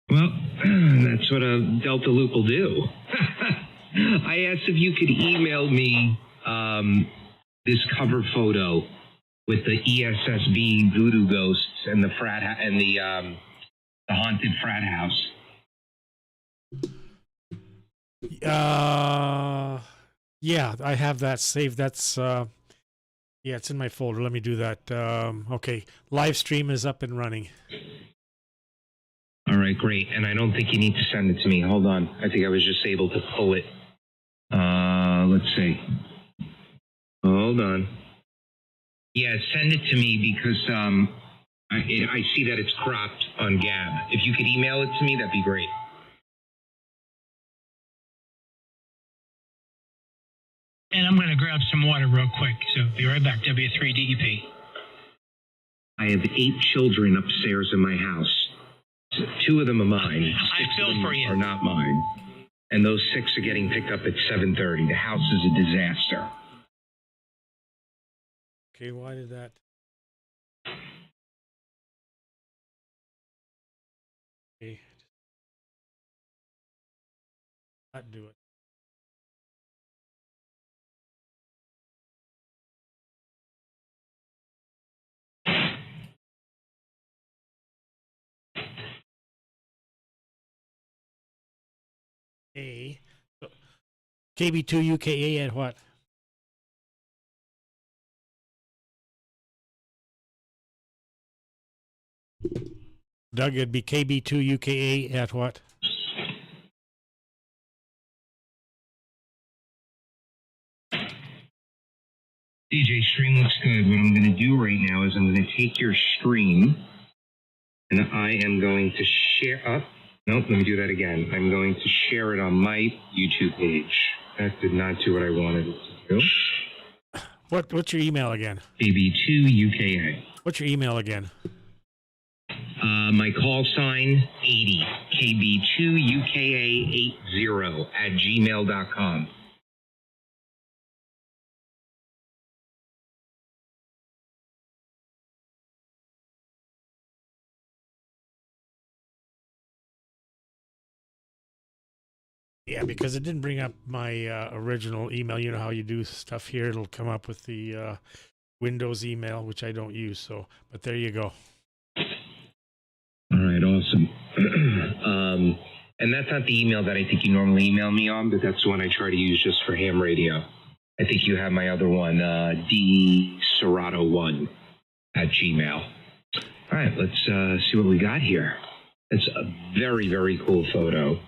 Well, that's what a Delta Loop will do. I asked if you could email me this cover photo with the ESSB voodoo ghosts and the and the haunted frat house. Yeah, I have that saved. That's yeah, it's in my folder. Let me do that. Okay, live stream is up and running. All right, great. And I don't think you need to send it to me. Hold on. I think I was just able to pull it. Let's see. Hold on. Yeah, send it to me because I see that it's cropped on Gab. If you could email it to me, that'd be great. And I'm going to grab some water real quick. So be right back. W3DEP. I have 8 children upstairs in my house. 2 of them are mine. I feel for you. Are not mine. And those 6 are getting picked up at 7:30. The house is a disaster. Okay, why did that? Okay. Not do it. KB2 UKA at what? Doug, it'd be KB2 UKA at what? DJ, stream looks good. What I'm going to do right now is I'm going to take your stream and I am going to share up. Nope, let me do that again. I'm going to share it on my YouTube page. That did not do what I wanted it to do. What's your email again? KB2UKA. What's your email again? My call sign 80 KB2UKA80 at gmail.com. Yeah, because it didn't bring up my original email. You know how you do stuff here. It'll come up with the Windows email, which I don't use. So, but there you go. All right, awesome. And that's not the email that I think you normally email me on, but that's the one I try to use just for ham radio. I think you have my other one, dserato1 at Gmail. All right, let's see what we got here. It's a very, very cool photo.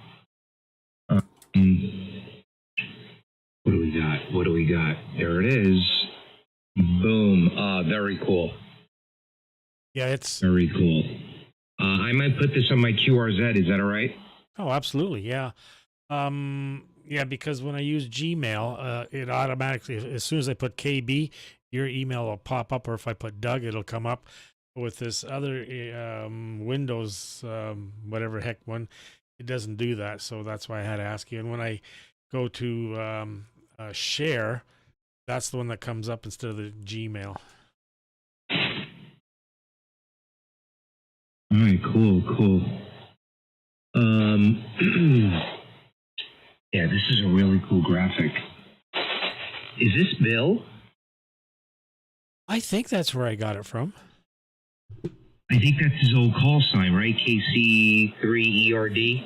What do we got? What do we got? There it is. Boom. Very cool. Yeah, it's very cool. I might put this on my QRZ. Is that all right? Oh, absolutely. Yeah. Yeah, because when I use Gmail, it automatically, as soon as I put KB, your email will pop up, or if I put Doug, it'll come up. With this other Windows, whatever heck one, it doesn't do that. So that's why I had to ask you. And when I go to share, that's the one that comes up instead of the Gmail. All right, cool. Yeah, this is a really cool graphic. Is this Bill? I think that's where I got it from. I think that's his old call sign, right? KC3ERD.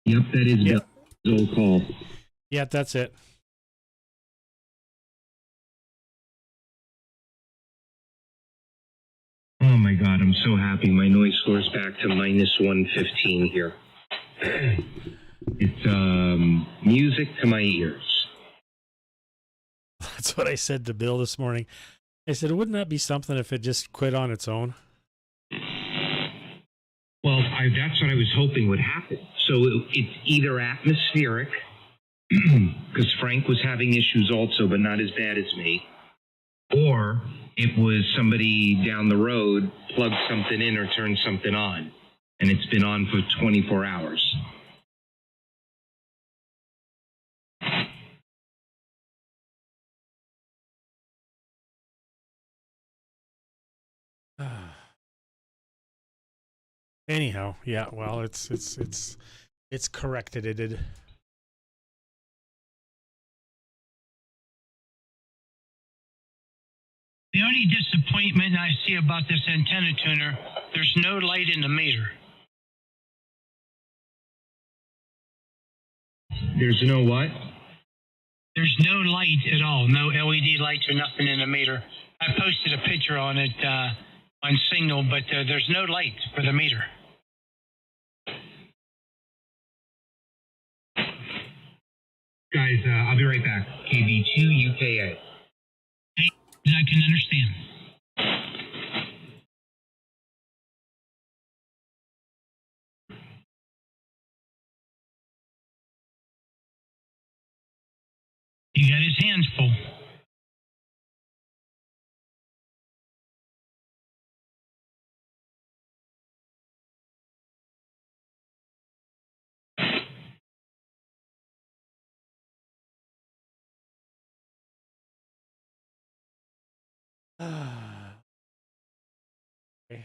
Yep, that is Bill's old call. Yeah, that's it. Oh my God, I'm so happy. My noise score is back to -115 here. It's music to my ears. That's what I said to Bill this morning. I said, wouldn't that be something if it just quit on its own? Well, that's what I was hoping would happen. So it's either atmospheric, because Frank was having issues also, but not as bad as me. or it was somebody down the road plugged something in or turned something on, and it's been on for 24 hours. Anyhow, yeah. Well, it's corrected. It did. The only disappointment I see about this antenna tuner, there's no light in the meter. There's no what? There's no light at all, no LED lights or nothing in the meter. I posted a picture on it on Signal, but there's no light for the meter. Guys, I'll be right back. KB2 UKA. I can understand. He got his hands full. Okay.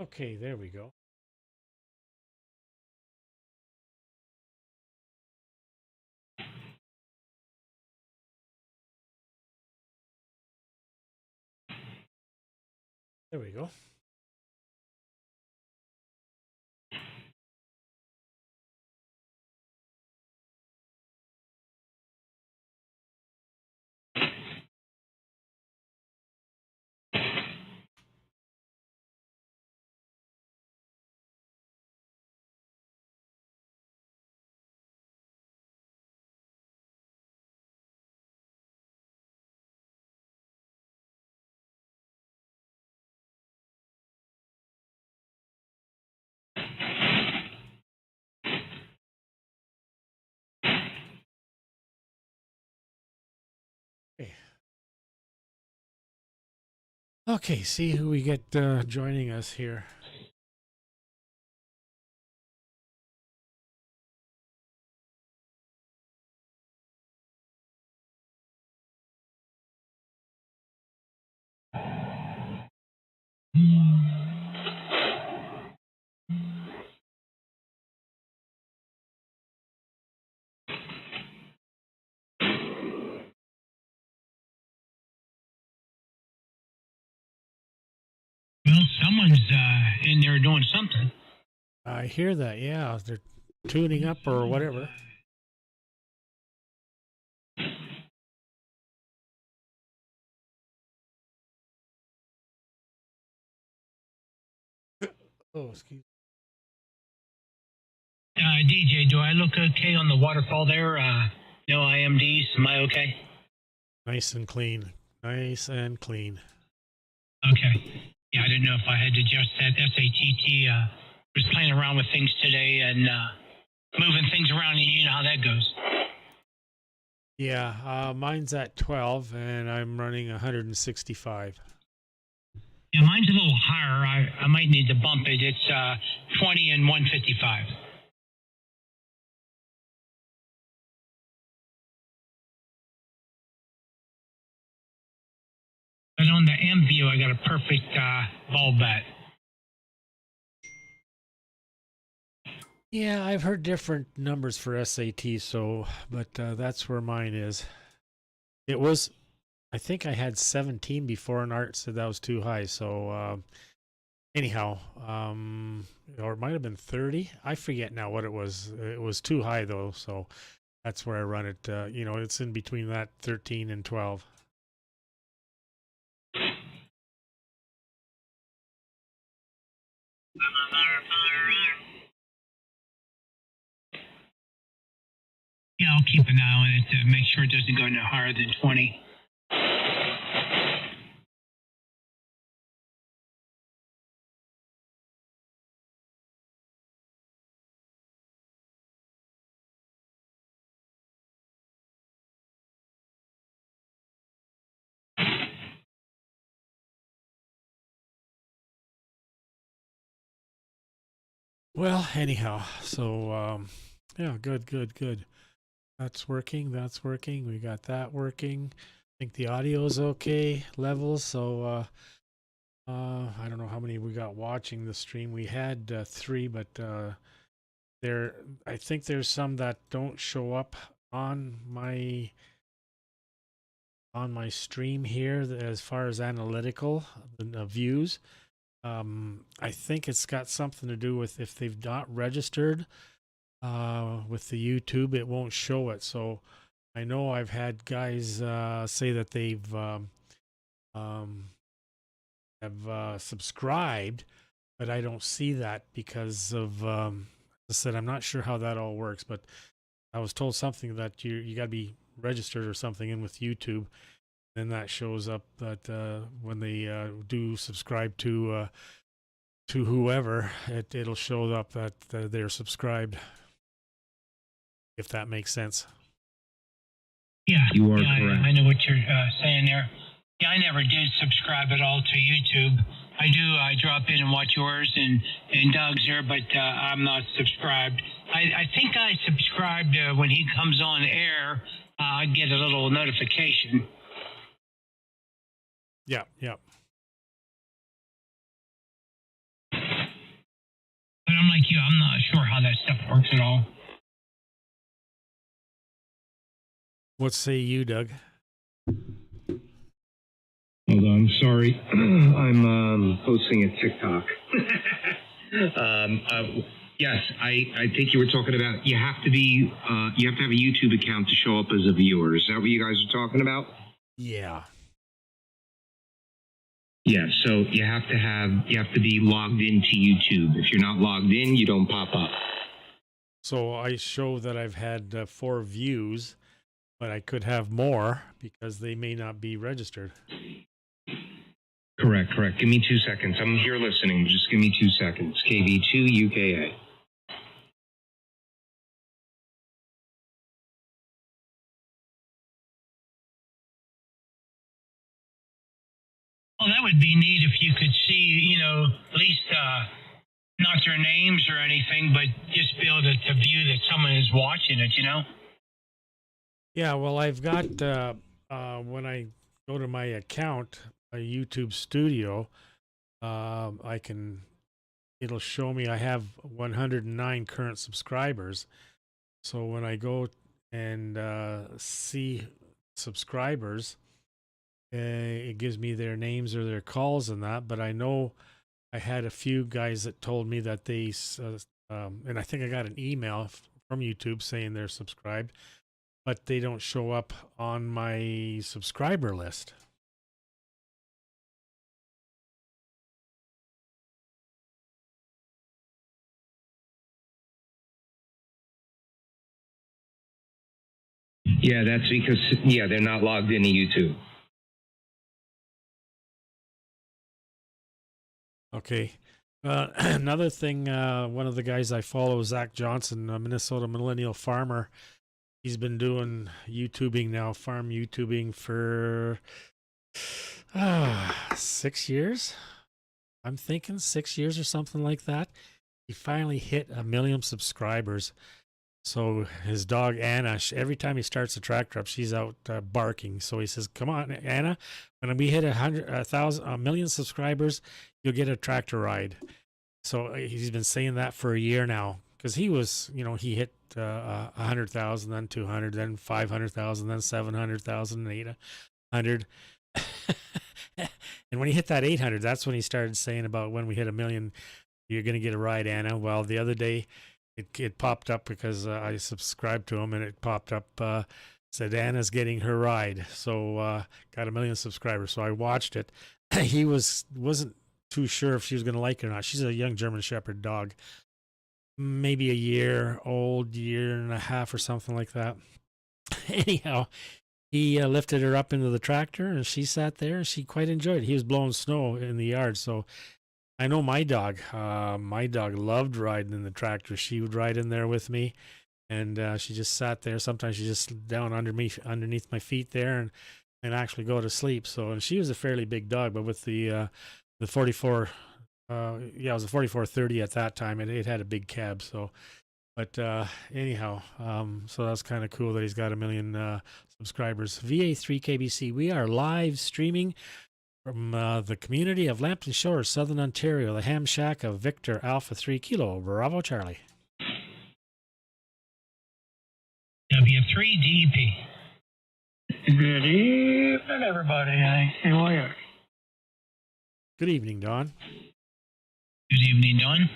Okay, there we go. There we go. Okay. Okay, see who we get joining us here. Well, someone's in there doing something. I hear that. Yeah, they're tuning up or whatever. Oh, excuse me. DJ, do I look okay on the waterfall there? No IMDs. Am I okay? Nice and clean. Nice and clean. Okay. Yeah, I didn't know if I had to adjust that. SATT was playing around with things today and moving things around, and you know how that goes. Yeah, mine's at 12 and I'm running 165. Yeah, mine's a little higher. I might need to bump it. It's 20 and 155. But on the M view, I got a perfect bulb at. Yeah, I've heard different numbers for SAT, so, but that's where mine is. It was, I think I had 17 before, and Art said that was too high. So, anyhow, or it might have been 30. I forget now what it was. It was too high though, so that's where I run it. You know, it's in between that 13 and 12. Yeah, I'll keep an eye on it to make sure it doesn't go no higher than 20. Well, anyhow, so yeah, good. That's working. That's working. We got that working. I think the audio is okay levels. So I don't know how many we got watching the stream. We had three, but there, I think there's some that don't show up on my stream here as far as analytical the views. I think it's got something to do with if they've not registered with the YouTube, it won't show it. So I know I've had guys say that they've um, have subscribed, but I don't see that because of I said I'm not sure how that all works, but I was told something that you got to be registered or something in with YouTube. Then that shows up that when they do subscribe to whoever, it'll show up that they're subscribed. If that makes sense. Yeah, You are yeah, correct. I know what you're saying there. Yeah, I never did subscribe at all to YouTube. I do. I drop in and watch yours and Doug's there, but I'm not subscribed. I think I subscribed when he comes on air. I get a little notification. Yeah. But I'm like you. I'm not sure how that stuff works at all. What say you, Doug? Hold on, sorry. I'm posting a TikTok. Yes, I think you were talking about you have to have a YouTube account to show up as a viewer. Is that what you guys are talking about? Yeah. Yeah, so you have to be logged into YouTube. If you're not logged in, you don't pop up. So I show that I've had 4 views, but I could have more because they may not be registered. Correct. Give me 2 seconds. I'm here listening. Just give me 2 seconds. KB2 UKA. Well, that would be neat if you could see, at least not their names or anything, but just be able to view that someone is watching it, Yeah, well, I've got when I go to my account, my YouTube Studio, it'll show me I have 109 current subscribers. So when I go and see subscribers, it gives me their names or their calls and that. But I know I had a few guys that told me that they, and I think I got an email from YouTube saying they're subscribed, but they don't show up on my subscriber list. Yeah, that's because they're not logged into YouTube. Okay. Another thing, one of the guys I follow, Zach Johnson, a Minnesota millennial farmer. He's been doing YouTubing now, farm YouTubing for 6 years. I'm thinking 6 years or something like that. He finally hit 1 million subscribers. So his dog Anna, every time he starts the tractor up, she's out barking. So he says, "Come on, Anna, when we hit 1 million subscribers, you'll get a tractor ride." So he's been saying that for a year now because he was, he hit 100,000, then 200, then 500,000, then 700,000, 800. And when he hit that 800, that's when he started saying about when we hit 1 million, you're going to get a ride, Anna. Well, the other day, it popped up because I subscribed to him, and it popped up, said Anna's getting her ride. So got 1 million subscribers. So I watched it. He wasn't too sure if she was going to like it or not. She's a young German Shepherd dog, maybe a year old, year and a half or something like that. Anyhow, he lifted her up into the tractor, and she sat there, and she quite enjoyed it. He was blowing snow in the yard, so I know my dog. My dog loved riding in the tractor. She would ride in there with me, and she just sat there. Sometimes she just down underneath my feet there, and actually go to sleep. So, and she was a fairly big dog, but with the 44 Yeah, it was a 4430 at that time, and it had a big cab. So, but anyhow, so that's kind of cool that he's got 1 million subscribers. VA3 KBC, we are live streaming from the community of Lambton Shores, Southern Ontario, the ham shack of Victor Alpha 3 Kilo, Bravo Charlie. W3 DEP. Good evening, everybody. How are you? Good evening, Don. Good evening, Don.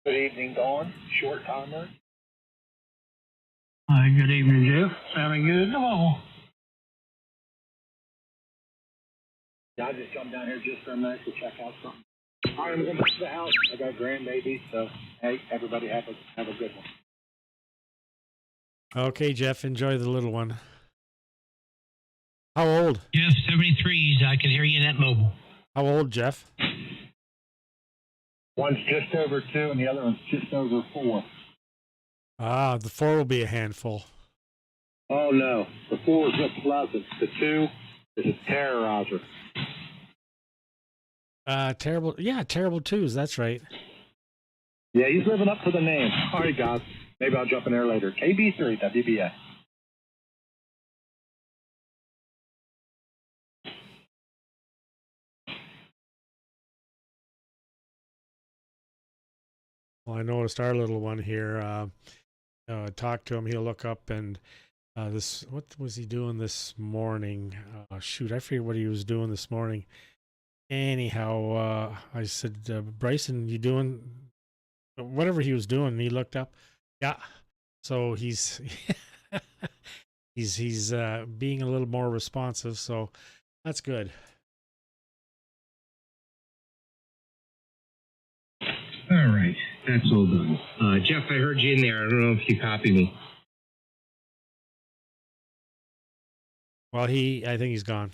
Good evening, Dawn. Short timer. Hi, good evening, Jeff. Sounding good? Hello. Yeah, I just jumped down here just for a minute to check out something. All right, I'm going back to the house. I got grandbabies, so hey, everybody have a good one. Okay, Jeff, enjoy the little one. How old? Jeff, 73s. I can hear you in that mobile. How old, Jeff? One's just over 2, and the other one's just over 4. Ah, the 4 will be a handful. Oh no, the 4 is just pleasant. The 2 is a terrorizer. Terrible. Yeah, terrible twos. That's right. Yeah, he's living up to the name. All right, guys. Maybe I'll jump in there later. KB3 WBS. Well, I noticed our little one here. Talk to him. He'll look up and what was he doing this morning? Shoot, I forget what he was doing this morning. Anyhow, I said, Bryson, you doing whatever he was doing? And he looked up. Yeah. So he's he's being a little more responsive. So that's good. All right, that's all done. Jeff, I heard you in there. I don't know if you copied me. Well, I think he's gone.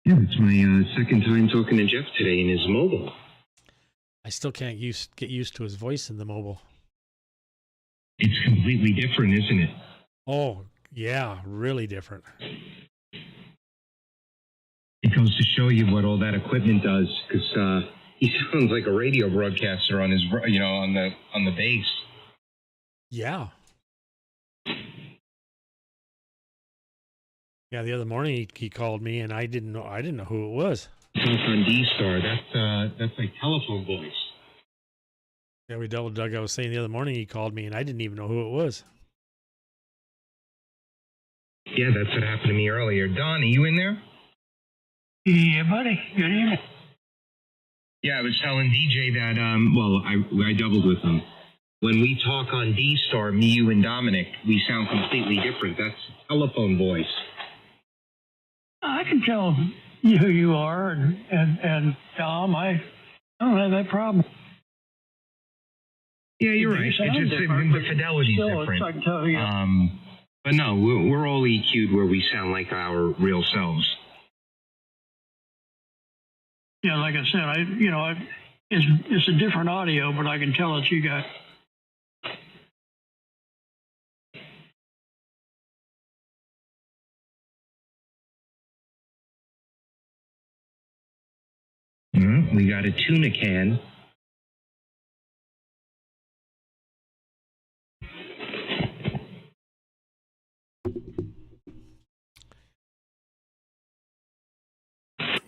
Yeah, it's my second time talking to Jeff today in his mobile. I still can't get used to his voice in the mobile. It's completely different, isn't it? Oh, yeah, really different. It goes to show you what all that equipment does, because he sounds like a radio broadcaster on his, on the bass. Yeah. Yeah, the other morning he called me and I didn't know who it was. Talk on D-Star. That's like telephone voice. Yeah, we double dug. I was saying the other morning he called me and I didn't even know who it was. Yeah, that's what happened to me earlier. Don, are you in there? Yeah, buddy. Good evening. Yeah, I was telling DJ that, I doubled with him. When we talk on D-Star, me, you, and Dominic, we sound completely different. That's telephone voice. I can tell you who you are, and Tom, I don't have that problem. Yeah, you're right. It's just the fidelity's different. I can tell you. But no, we're all EQ'd where we sound like our real selves. Yeah, like I said, it's a different audio, but I can tell it's you guys. We got a tuna can.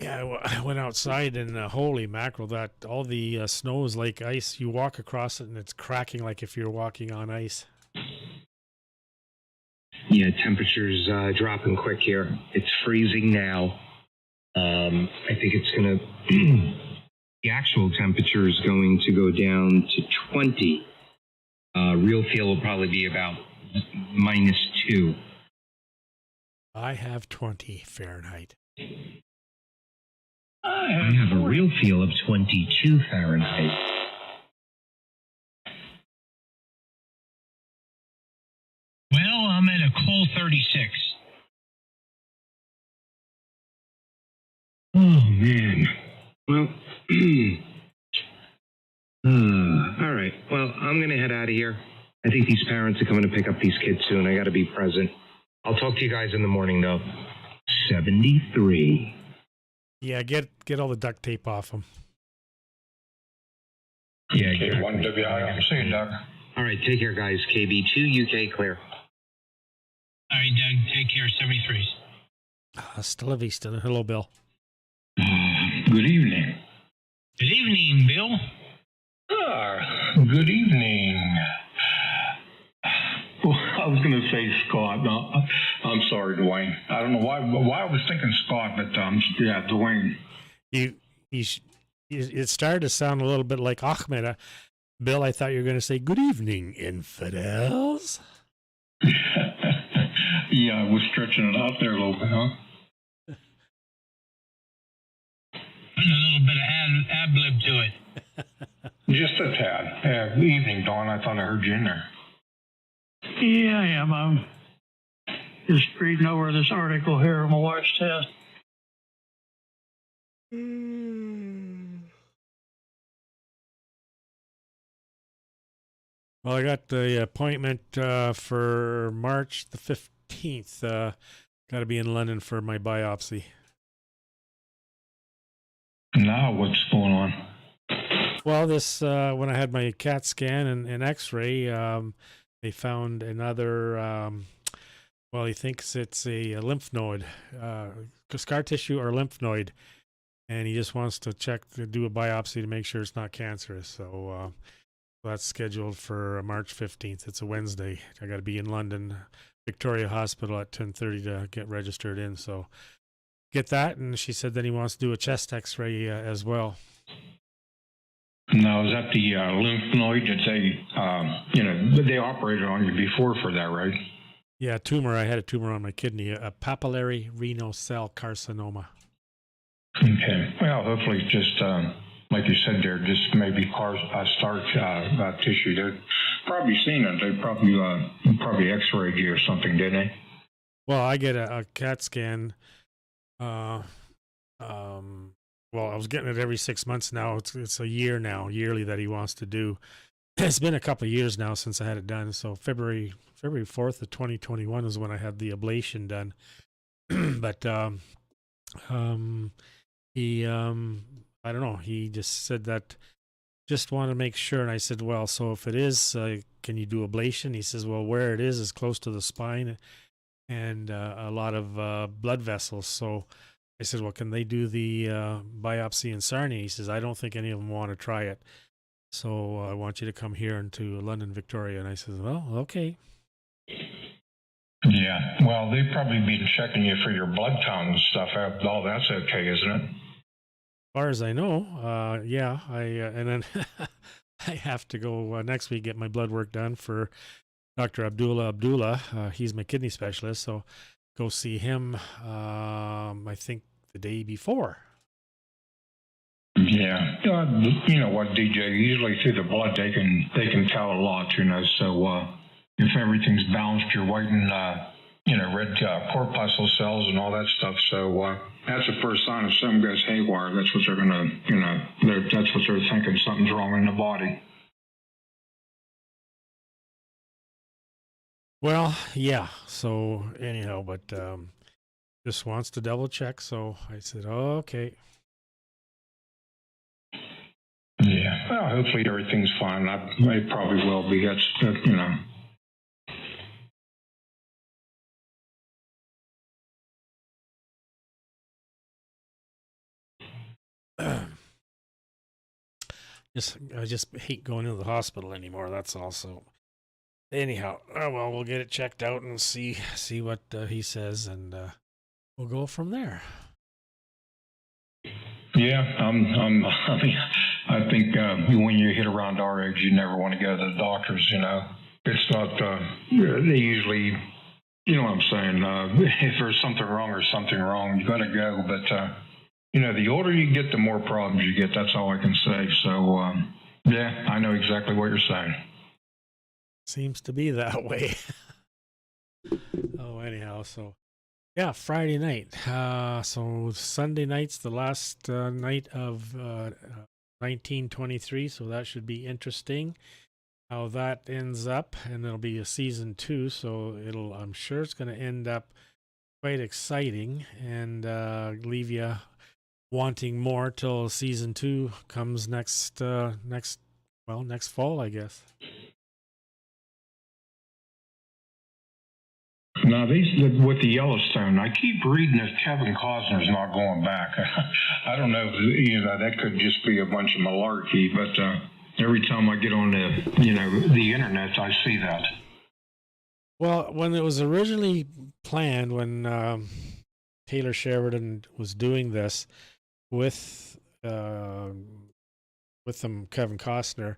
Yeah, I went outside and holy mackerel, that all the snow is like ice. You walk across it and it's cracking like if you're walking on ice. Yeah, temperature's dropping quick here. It's freezing now. I think it's going to... the actual temperature is going to go down to 20. Real feel will probably be about -2. I have 20 Fahrenheit. I have a real feel of 22 Fahrenheit. Well, I'm at a cold 36. Oh, man. Well, all right. Well, I'm going to head out of here. I think these parents are coming to pick up these kids soon. I got to be present. I'll talk to you guys in the morning, though. 73. Yeah, get all the duct tape off them. Yeah, Okay, 1WI. See you, Doug. All right, take care, guys. KB2 UK clear. All right, Doug, take care. 73s. Hasta la vista. Hello, Bill. Good evening. Good evening, Bill. Good evening. Well, I was going to say Scott. No, I'm sorry, Dwayne. I don't know why I was thinking Scott, but yeah, Dwayne. It started to sound a little bit like Ahmed. Bill, I thought you were going to say, good evening, infidels. Yeah, I was stretching it out there a little bit, huh? Putting a little bit of ad-lib to it. Just a tad. Evening, Dawn. I thought I heard you in there. Yeah, I am. I'm just reading over this article here on my wife's test. Well, I got the appointment for March the 15th. Got to be in London for my biopsy. Now what's going on? Well, this when I had my CAT scan and X-ray, they found another. Well, he thinks it's a lymph node, scar tissue or lymph node, and he just wants to do a biopsy to make sure it's not cancerous. So that's scheduled for March 15th. It's a Wednesday. I got to be in London, Victoria Hospital at 10:30 to get registered in. So get that, and she said that he wants to do a chest X-ray as well. Now, is that the lymph node that they operated on you before for that, right? Yeah, tumor. I had a tumor on my kidney, a papillary renal cell carcinoma. Okay. Well, hopefully it's just, like you said there, just maybe starch tissue. They've probably seen it. They probably x-rayed you or something, didn't they? Well, I get a CAT scan. Well, I was getting it every 6 months now. It's a year now, yearly, that he wants to do. It's been a couple of years now since I had it done. So February 4th of 2021 is when I had the ablation done. But he I don't know. He just said that just want to make sure. And I said, well, so if it is, can you do ablation? He says, well, where it is close to the spine and a lot of blood vessels. So I said, well, can they do the biopsy in Sarnia? He says, I don't think any of them want to try it. So I want you to come here into London, Victoria. And I said, well, okay. Yeah. Well, they've probably been checking you for your blood count and stuff. All that's okay, isn't it? As far as I know, yeah. And then I have to go next week get my blood work done for Dr. Abdullah. He's my kidney specialist. So go see him, I think, the day before. Yeah. You know what, DJ? Usually through the blood, they can tell a lot, So if everything's balanced, you're white and, red corpuscle cells and all that stuff. So that's the first sign if something goes haywire. That's what they're going to, that's what they're thinking. Something's wrong in the body. Well, yeah. So anyhow, but just wants to double check. So I said, oh, okay. Yeah. Well, hopefully everything's fine. I probably will be. That's. I just hate going into the hospital anymore. That's all. So anyhow, well, we'll get it checked out and see what he says, and we'll go from there. Yeah, I think when you hit around our age, you never want to go to the doctors. It's not. They usually, you know what I'm saying. If there's something wrong, you got to go. But the older you get, the more problems you get. That's all I can say. So yeah, I know exactly what you're saying. Seems to be that way. Oh, anyhow, so yeah, Friday night. So Sunday night's the last night of 1923, so that should be interesting. How that ends up, and it'll be a season 2, so I'm sure it's going to end up quite exciting and leave you wanting more till season 2 comes next fall, I guess. Now, with the Yellowstone, I keep reading that Kevin Costner's not going back. I don't know, that could just be a bunch of malarkey, but every time I get on the internet, I see that. Well, when it was originally planned, when Taylor Sheridan was doing this with Kevin Costner,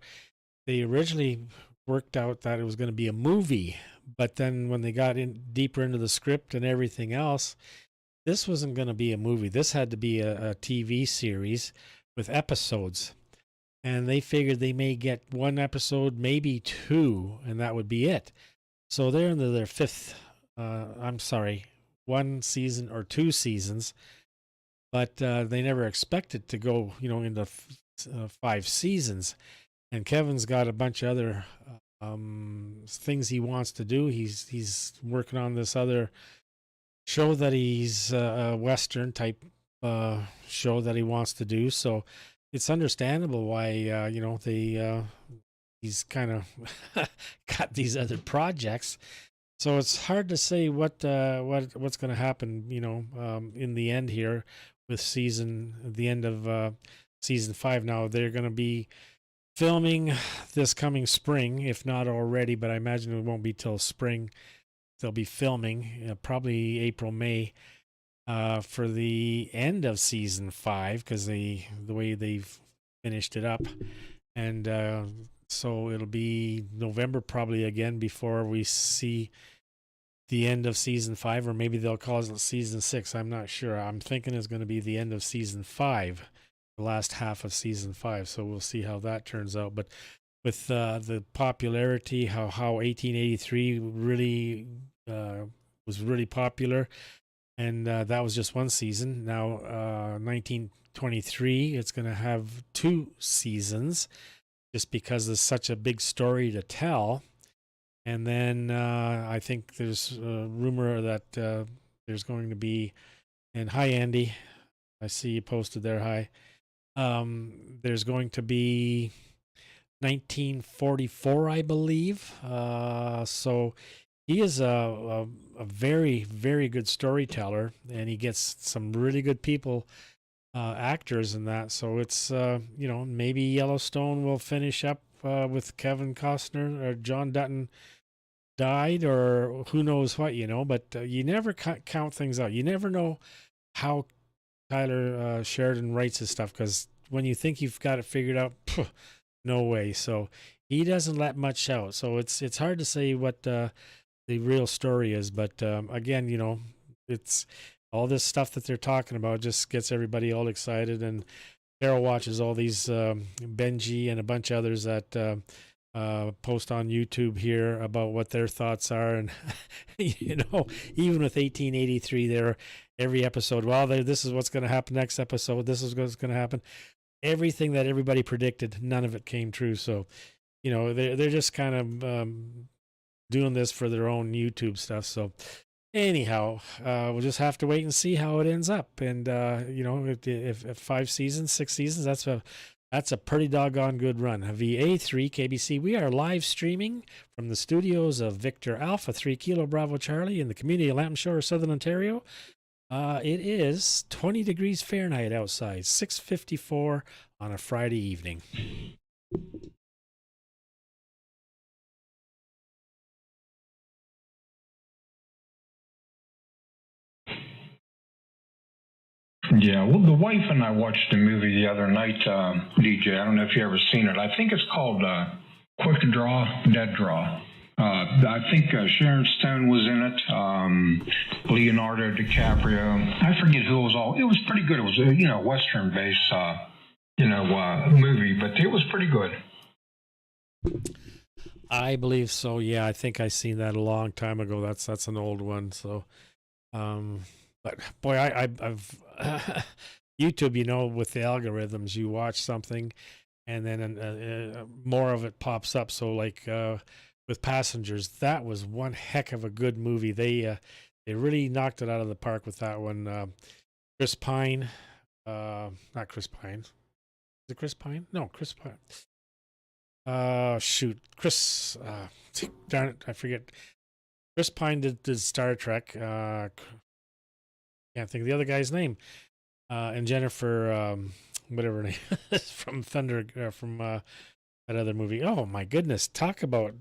they originally worked out that it was going to be a movie. But then when they got in deeper into the script and everything else, this wasn't going to be a movie. This had to be a TV series with episodes. And they figured they may get 1 episode, maybe 2, and that would be it. So they're into their 1 season or 2 seasons. But they never expected to go, into 5 seasons. And Kevin's got a bunch of other things he wants to do. He's working on this other show that he's a Western type show that he wants to do. So it's understandable why he's kind of got these other projects. So it's hard to say what's going to happen, in the end here with the end of season 5. Now they're going to be filming this coming spring, if not already, but I imagine it won't be till spring. They'll be filming probably April, May for the end of season 5 because the way they've finished it up. And so it'll be November probably again before we see the end of season 5, or maybe they'll call it season 6. I'm not sure. I'm thinking it's going to be the end of season 5. The last half of season 5, so we'll see how that turns out. But with the popularity, how 1883 really was really popular, and that was just 1 season. Now 1923, it's going to have 2 seasons, just because there's such a big story to tell. And then I think there's a rumor that there's going to be, and hi Andy, I see you posted there, hi. There's going to be 1944, I believe. So he is a very, very good storyteller, and he gets some really good people, actors in that. So it's, maybe Yellowstone will finish up with Kevin Costner or John Dutton died, or who knows what, but you never count things out. You never know how Tyler Sheridan writes his stuff, because when you think you've got it figured out, no way. So he doesn't let much out. So it's hard to say what the real story is. But again, it's all this stuff that they're talking about just gets everybody all excited. And Carol watches all these Benji and a bunch of others that post on YouTube here about what their thoughts are. And even with 1883 there, every episode, this is what's going to happen next episode, this is what's going to happen. Everything that everybody predicted, none of it came true. So they're just kind of doing this for their own YouTube stuff. So anyhow, we'll just have to wait and see how it ends up. And if 5 seasons, 6 seasons, that's a pretty doggone good run. VA3 KBC, we are live streaming from the studios of Victor Alpha 3 Kilo Bravo Charlie in the community of Lambton Shore, Southern Ontario. It is 20 degrees Fahrenheit outside, 6:54 on a Friday evening. Yeah, well, the wife and I watched a movie the other night, DJ. I don't know if you ever seen it. I think it's called Quick Draw, Dead Draw. I think Sharon Stone was in it, Leonardo DiCaprio. I forget who was all. It was pretty good. It was a Western-based movie, but it was pretty good. I believe so. Yeah, I think I seen that a long time ago. That's an old one. So, but boy, I've YouTube. With the algorithms, you watch something, and then more of it pops up. So like. With Passengers, that was one heck of a good movie. They really knocked it out of the park with that one. Chris Pine, Not Chris Pine. Is it Chris Pine? No, Chris Pine. Shoot, Chris. Darn it, I forget. Chris Pine did Star Trek. Can't think of the other guy's name. And Jennifer, whatever her name is, from that other movie. Oh my goodness, talk about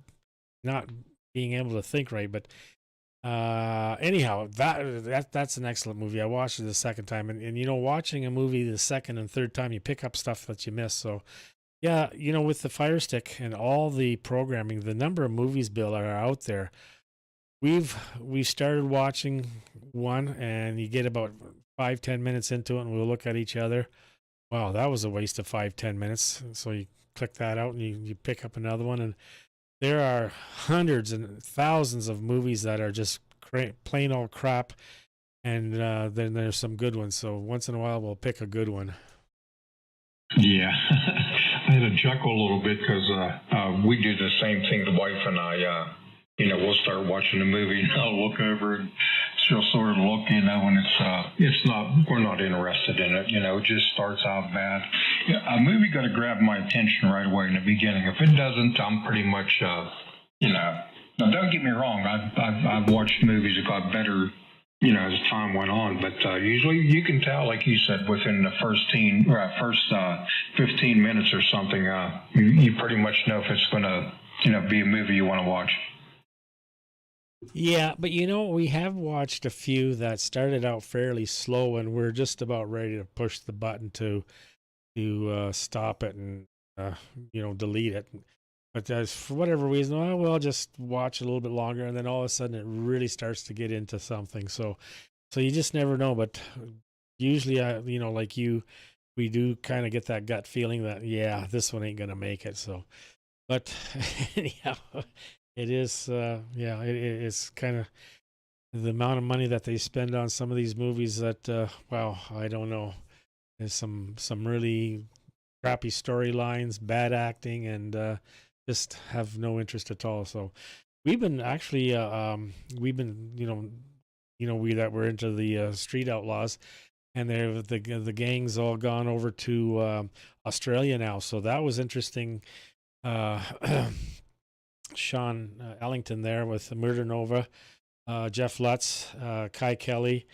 not being able to think right. But anyhow, that's an excellent movie. I watched it the second time, and you know, watching a movie the second and third time, you pick up stuff that you miss. So yeah, you know, with the Fire Stick and all the programming, the number of movies, Bill, are out there. We started watching one, and you get about 5-10 minutes into it, and we'll look at each other. Wow, that was a waste of 5-10 minutes. So you click that out, and you pick up another one, and there are hundreds and thousands of movies that are just plain old crap, and then there's some good ones. So once in a while, we'll pick a good one. Yeah. I had to chuckle a little bit because we do the same thing, the wife and I. We'll start watching a movie, and I'll look over, and she'll sort of look, and we're not interested in it. It just starts out bad. A movie got to grab my attention right away in the beginning. If it doesn't, I'm pretty much, now don't get me wrong, I've watched movies that got better, as time went on, but usually you can tell, like you said, within the first 15 minutes or something, you pretty much know if it's going to, be a movie you want to watch. Yeah, but we have watched a few that started out fairly slow, and we're just about ready to push the button to stop it and delete it. But for whatever reason, I'll just watch a little bit longer, and then all of a sudden it really starts to get into something. So you just never know. But usually, like you, we do kind of get that gut feeling that this one ain't gonna make it. So, but anyhow. It is, it is kind of the amount of money that they spend on some of these movies that, I don't know. There's some really crappy storylines, bad acting, and just have no interest at all. So we've been actually, we that we're into the street outlaws, and the gang's all gone over to Australia now. So that was interesting. Sean Ellington there with Murder Nova, Jeff Lutz, Kai Kelly,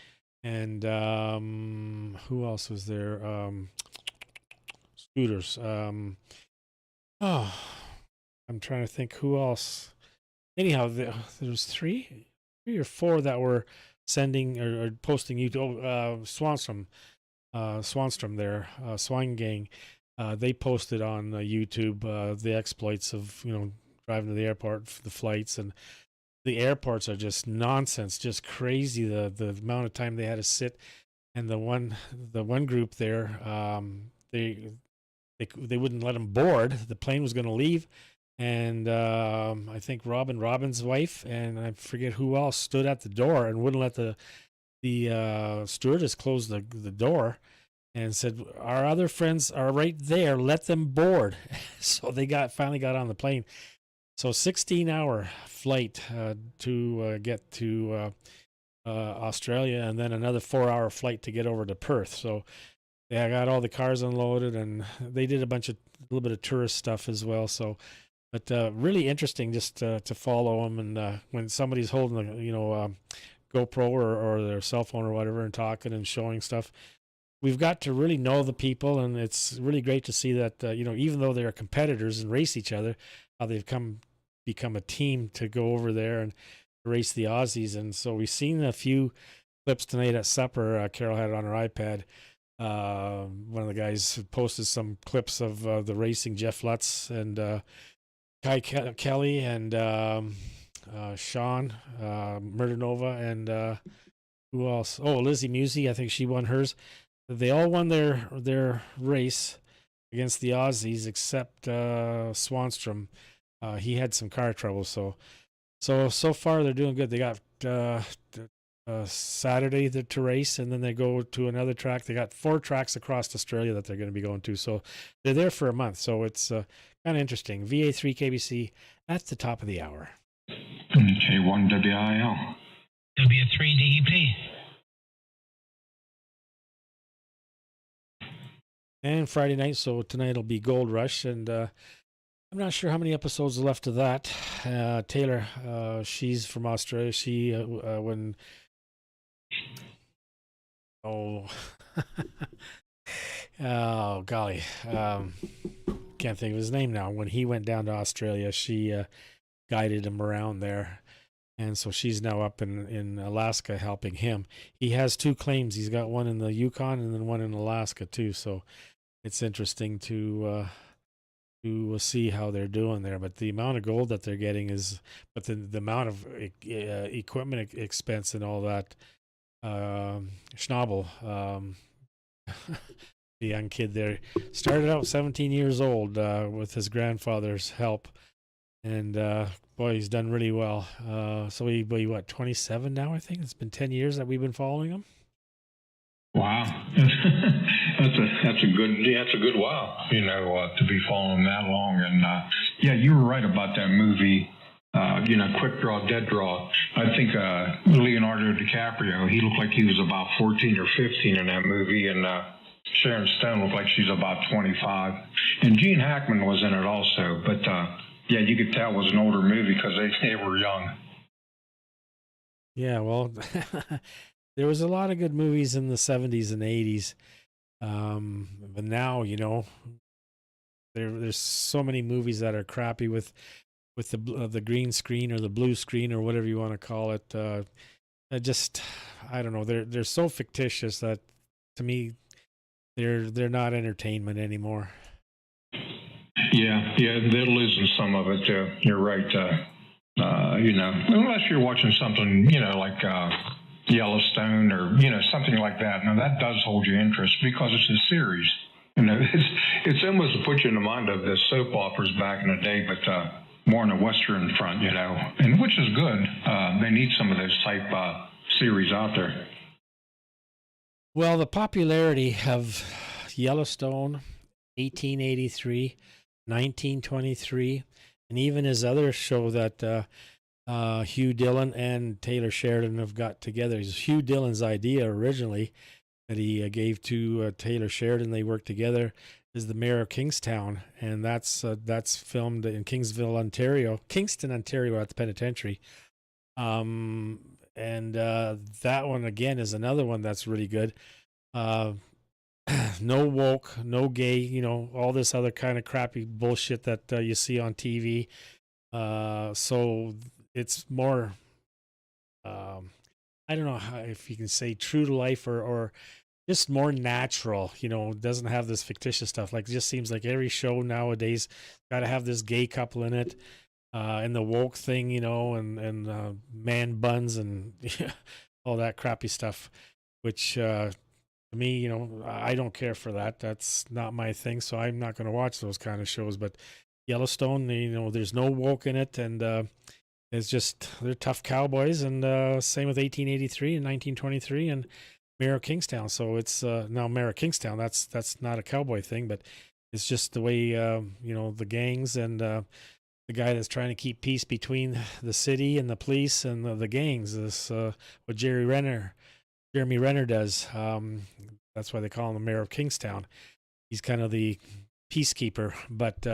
and who else was there? Scooters. I'm trying to think who else. Anyhow, there was three or four that were sending or posting YouTube. Swanstrom there, Swine Gang. They posted on YouTube the exploits of driving to the airport for the flights, and the airports are just nonsense, just crazy. The amount of time they had to sit, and the one group there, they wouldn't let them board. The plane was going to leave, and I think Robin's wife, and I forget who else, stood at the door and wouldn't let the stewardess close the door, and said, "Our other friends are right there. Let them board." So they finally got on the plane. So 16-hour flight to get to Australia, and then another 4-hour flight to get over to Perth. So they got all the cars unloaded, and they did a little bit of tourist stuff as well. So, but really interesting just to follow them, and when somebody's holding a GoPro or their cell phone or whatever and talking and showing stuff. We've got to really know the people, and it's really great to see that, even though they're competitors and race each other, how they've become a team to go over there and race the Aussies. And so we've seen a few clips tonight at supper. Carol had it on her iPad. One of the guys posted some clips of the racing, Jeff Lutz and Kai Kelly and Sean, Murder Nova, and who else? Oh, Lizzie Musey. I think she won hers. They all won their race against the Aussies except Swanstrom. He had some car trouble, so far they're doing good. They got Saturday to race, and then they go to another track. They got 4 tracks across Australia that they're going to be going to, so they're there for a month. So it's kind of interesting. VA3 KBC at the top of the hour. K1WIL. W3 DEP. and Friday night. So tonight will be Gold Rush, and I'm not sure how many episodes are left of that. Taylor, she's from Australia. She when oh oh golly, can't think of his name now. When he went down to Australia, she guided him around there. And so she's now up in Alaska helping him. He has 2 claims. He's got one in the Yukon and then one in Alaska too. So it's interesting to see how they're doing there. But the amount of gold that they're getting but the amount of equipment expense and all that. Schnabel, the young kid there, started out 17 years old with his grandfather's help. And boy, he's done really well. So he what, 27 now? I think it's been 10 years that we've been following him. Wow, that's a good wow. To be following that long. And yeah, you were right about that movie. Quick Draw, Dead Draw. I think Leonardo DiCaprio, he looked like he was about 14 or 15 in that movie, and Sharon Stone looked like she's about 25. And Gene Hackman was in it also, but yeah, you could tell it was an older movie because they were young. Yeah, well, there was a lot of good movies in the 70s and 80s, but now, there's so many movies that are crappy with the green screen or the blue screen or whatever you want to call it. I don't know. They're so fictitious that to me they're not entertainment anymore. Yeah, they're losing some of it. You're right. Unless you're watching something, like Yellowstone or something like that. Now that does hold your interest because it's a series. It's almost to put you in the mind of the soap operas back in the day, but more on the Western front, and which is good. They need some of those type series out there. Well, the popularity of Yellowstone, 1883, 1923, and even his other show that Hugh Dillon and Taylor Sheridan have got together. It's Hugh Dillon's idea originally that he gave to Taylor Sheridan. They worked together. Is the Mayor of Kingstown, and that's filmed in Kingston, Ontario at the penitentiary. And that one again is another one that's really good. No woke, no gay, all this other kind of crappy bullshit that you see on TV. So it's more, I don't know if you can say true to life or just more natural, doesn't have this fictitious stuff. Like, it just seems like every show nowadays got to have this gay couple in it, and the woke thing, and man buns and all that crappy stuff, which to me, I don't care for that. That's not my thing, so I'm not going to watch those kind of shows. But Yellowstone, there's no woke in it, and it's just, they're tough cowboys, and same with 1883 and 1923 and Mayor of Kingstown. So it's now Mayor of Kingstown. That's not a cowboy thing, but it's just the way the gangs and the guy that's trying to keep peace between the city and the police and the gangs. This what Jeremy Renner does. That's why they call him the Mayor of Kingstown. He's kind of the peacekeeper. But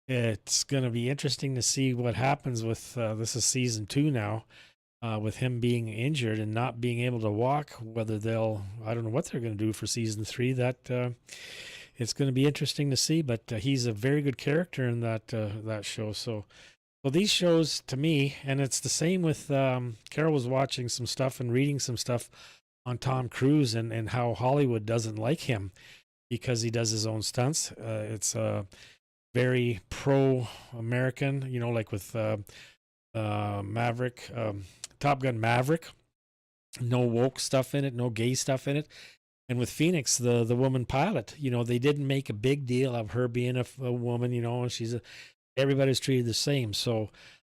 it's going to be interesting to see what happens with this is season 2 now. With him being injured and not being able to walk, whether I don't know what they're going to do for season 3. That it's going to be interesting to see. But he's a very good character in that show. So these shows to me, and it's the same with Carol was watching some stuff and reading some stuff on Tom Cruise and how Hollywood doesn't like him because he does his own stunts. It's very pro-American, like with Maverick. Top Gun Maverick, no woke stuff in it, no gay stuff in it. And with Phoenix, the woman pilot, they didn't make a big deal of her being a woman, and everybody's treated the same. So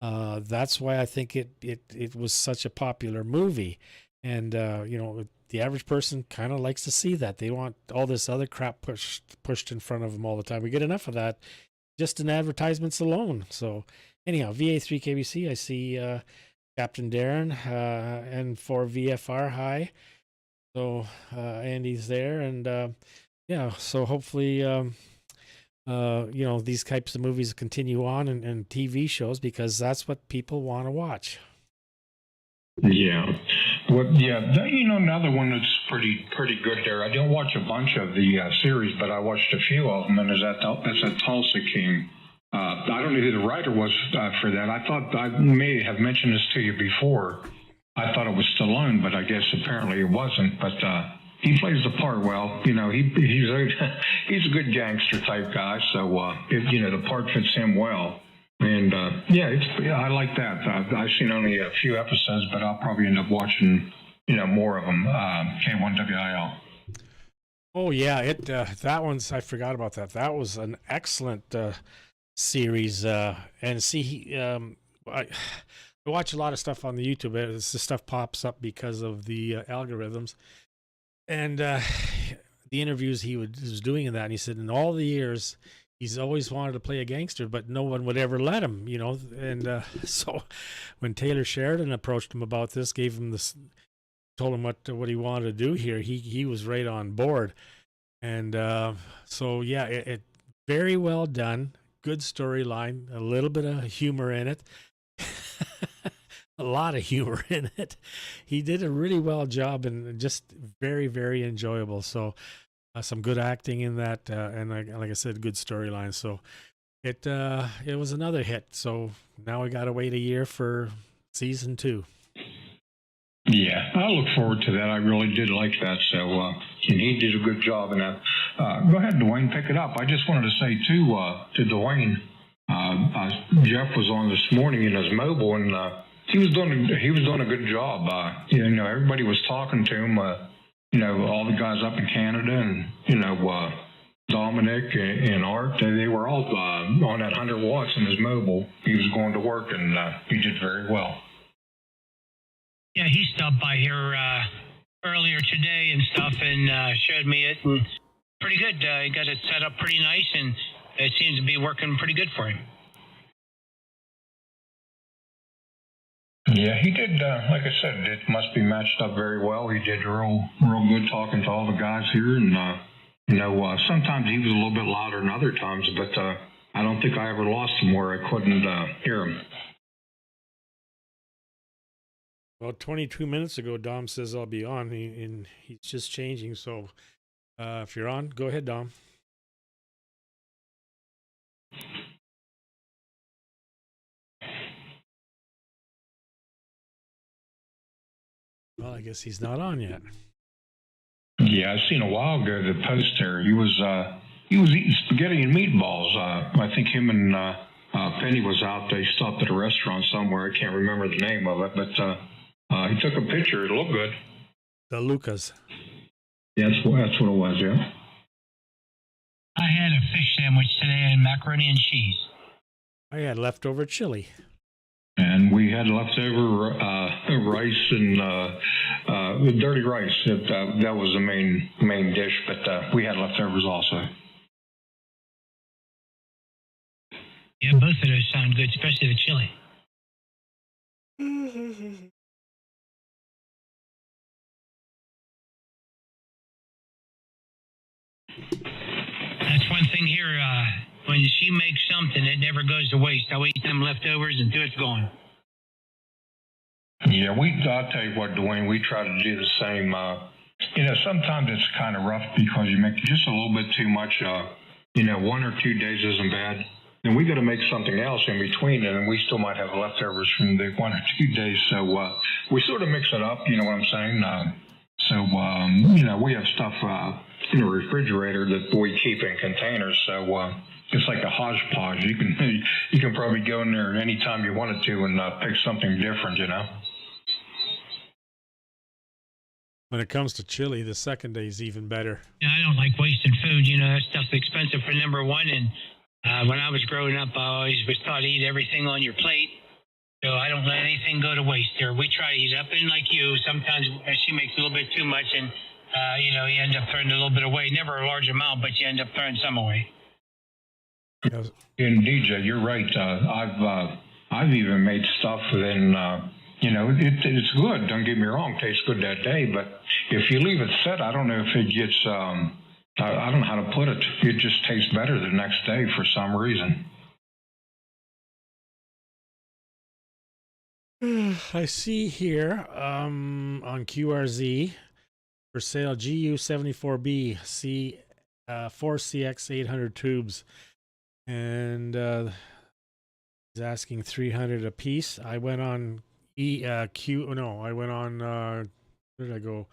that's why I think it was such a popular movie. And the average person kind of likes to see that. They want all this other crap pushed in front of them all the time. We get enough of that just in advertisements alone. So anyhow, VA3KBC, I see Captain Darren, and for VFR, hi. So Andy's there, and yeah, so hopefully, these types of movies continue on and TV shows because that's what people want to watch. Yeah. Well, yeah. Another one that's pretty good there. I didn't watch a bunch of the series, but I watched a few of them, and that's a Tulsa King. I don't know who the writer was for that. I thought I may have mentioned this to you before. I thought it was Stallone, but I guess apparently it wasn't. But he plays the part well. He's a good gangster type guy, so the part fits him well. And I like that. I've seen only a few episodes, but I'll probably end up watching more of them. K1WIL. Oh yeah, that one's, I forgot about that. That was an excellent series. And see, I watch a lot of stuff on the YouTube. This stuff pops up because of the algorithms, and the interviews he was doing in that. And he said in all the years, he's always wanted to play a gangster, but no one would ever let him, And so when Taylor Sheridan approached him about this, gave him this, told him what he wanted to do here, he was right on board. And so, yeah, it very well done. Good storyline, a little bit of humor in it. A lot of humor in it. He did a really well job and just very, very enjoyable. So some good acting in that, and like I said, good storyline. So it was another hit. So now we got to wait a year for season 2. Yeah, I look forward to that. I really did like that. So and he did a good job in that. Go ahead, Dwayne, pick it up. I just wanted to say too to Dwayne, Jeff was on this morning in his mobile, and he was doing a good job. Everybody was talking to him. All the guys up in Canada, and Dominic and Art, they were all on that 100 watts in his mobile. He was going to work, and he did very well. Yeah, he stopped by here earlier today and stuff, and showed me it, and pretty good. He got it set up pretty nice, and it seems to be working pretty good for him. Yeah, he did. Like I said, it must be matched up very well. He did real good talking to all the guys here, and sometimes he was a little bit louder than other times, but I don't think I ever lost him where I couldn't hear him. Well, 22 minutes ago, Dom says I'll be on, and he's just changing. So if you're on, go ahead, Dom. Well, I guess he's not on yet. Yeah, I seen a while ago the post there. He was eating spaghetti and meatballs. I think him and Penny was out. They stopped at a restaurant somewhere. I can't remember the name of it, but he took a picture. It looked good. The Lucas. Yeah, that's what it was. Yeah. I had a fish sandwich today and macaroni and cheese. I had leftover chili. And we had leftover rice and dirty rice. That was the main dish, but we had leftovers also. Yeah, both of those sound good, especially the chili. That's one thing here. When she makes something, it never goes to waste. I'll eat them leftovers until it's gone. Yeah, I'll tell you what, Dwayne, we try to do the same. Sometimes it's kind of rough because you make just a little bit too much. 1 or 2 days isn't bad. Then we got to make something else in between it, and we still might have leftovers from the 1 or 2 days. So we sort of mix it up, you know what I'm saying? We have stuff in the refrigerator that we keep in containers. So it's like a hodgepodge. You can probably go in there anytime you wanted to and pick something different, When it comes to chili, the second day is even better. Yeah, I don't like wasting food. That stuff's expensive for number one. And when I was growing up, I always was taught to eat everything on your plate. So I don't let anything go to waste there. We try to eat up. And like you, sometimes she makes a little bit too much and, you end up throwing a little bit away. Never a large amount, but you end up throwing some away. And DJ, you're right. I've even made stuff and it's good. Don't get me wrong, tastes good that day. But if you leave it set, I don't know if it gets I don't know how to put it. It just tastes better the next day for some reason. I see here on QRZ for sale GU74B C 4CX 800 tubes, and he's asking 300 a piece. I went on where did I go?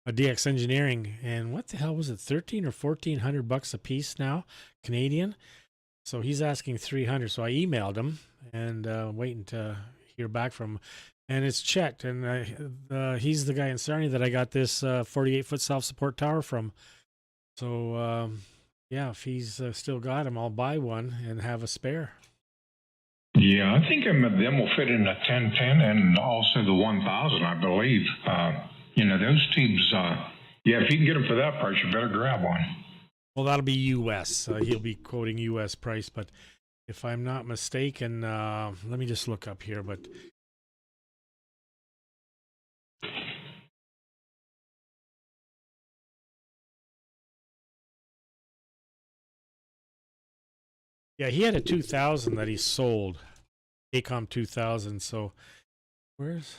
DX Engineering, and what the hell was it? $1,300 or $1,400 a piece now, Canadian. So he's asking 300. So I emailed him and waiting to hear back from him. And it's checked, and he's the guy in Sarnia that I got this 48-foot self-support tower from. So yeah, if he's still got him, I'll buy one and have a spare. Yeah, I think them will fit in the 1010 and also the 1000, I believe. Those tubes, if you can get them for that price, you better grab one. Well, that'll be U.S. He'll be quoting U.S. price, but if I'm not mistaken, let me just look up here, but yeah, he had a 2000 that he sold, Acom 2000. So where's...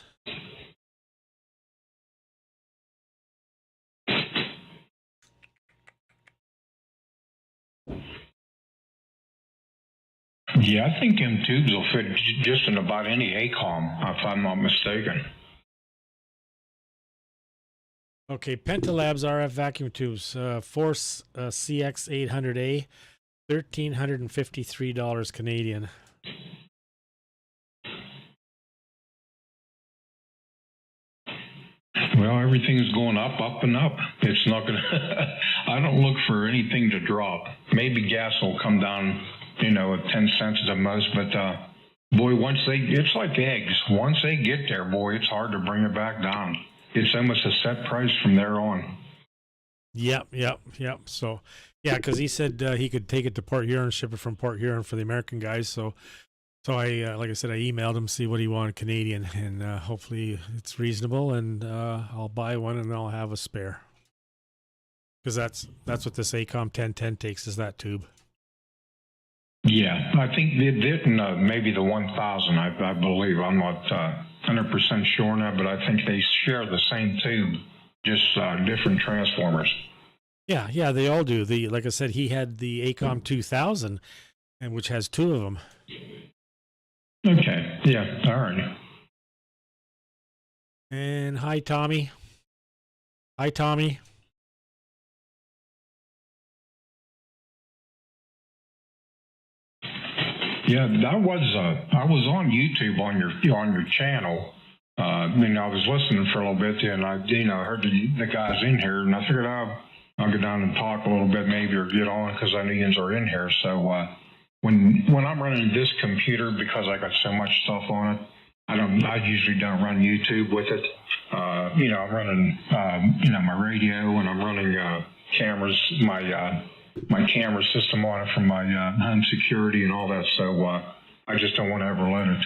Yeah, I think them tubes will fit just in about any Acom, if I'm not mistaken. Okay, Pentalabs RF vacuum tubes, Force CX 800A, $1,353 Canadian. Well, everything's going up and up. It's not going to... I don't look for anything to drop. Maybe gas will come down, at 10 cents at the most, but boy, it's like eggs. Once they get there, boy, it's hard to bring it back down. It's almost a set price from there on. Yep. So, yeah, because he said he could take it to Port Huron, ship it from Port Huron for the American guys. So I, like I said, I emailed him, see what he wanted Canadian, and hopefully it's reasonable, and I'll buy one and I'll have a spare. Because that's what this Acom 1010 takes, is that tube. Yeah, I think maybe the 1000, I believe. I'm not 100% sure on that, but I think they share the same tube, just different transformers. Yeah, they all do. Like I said, he had the Acom 2000, and which has two of them. Okay, yeah, all right. And hi, Tommy. Hi, Tommy. Yeah, I was on YouTube on your channel. I was listening for a little bit, and I heard the guys in here, and I figured I'll go down and talk a little bit, maybe, or get on, because I know you are in here. So when I'm running this computer, because I got so much stuff on it, I usually don't run YouTube with it. I'm running my radio, and I'm running cameras, my camera system on it from my home security and all that, so I just don't want to ever let it.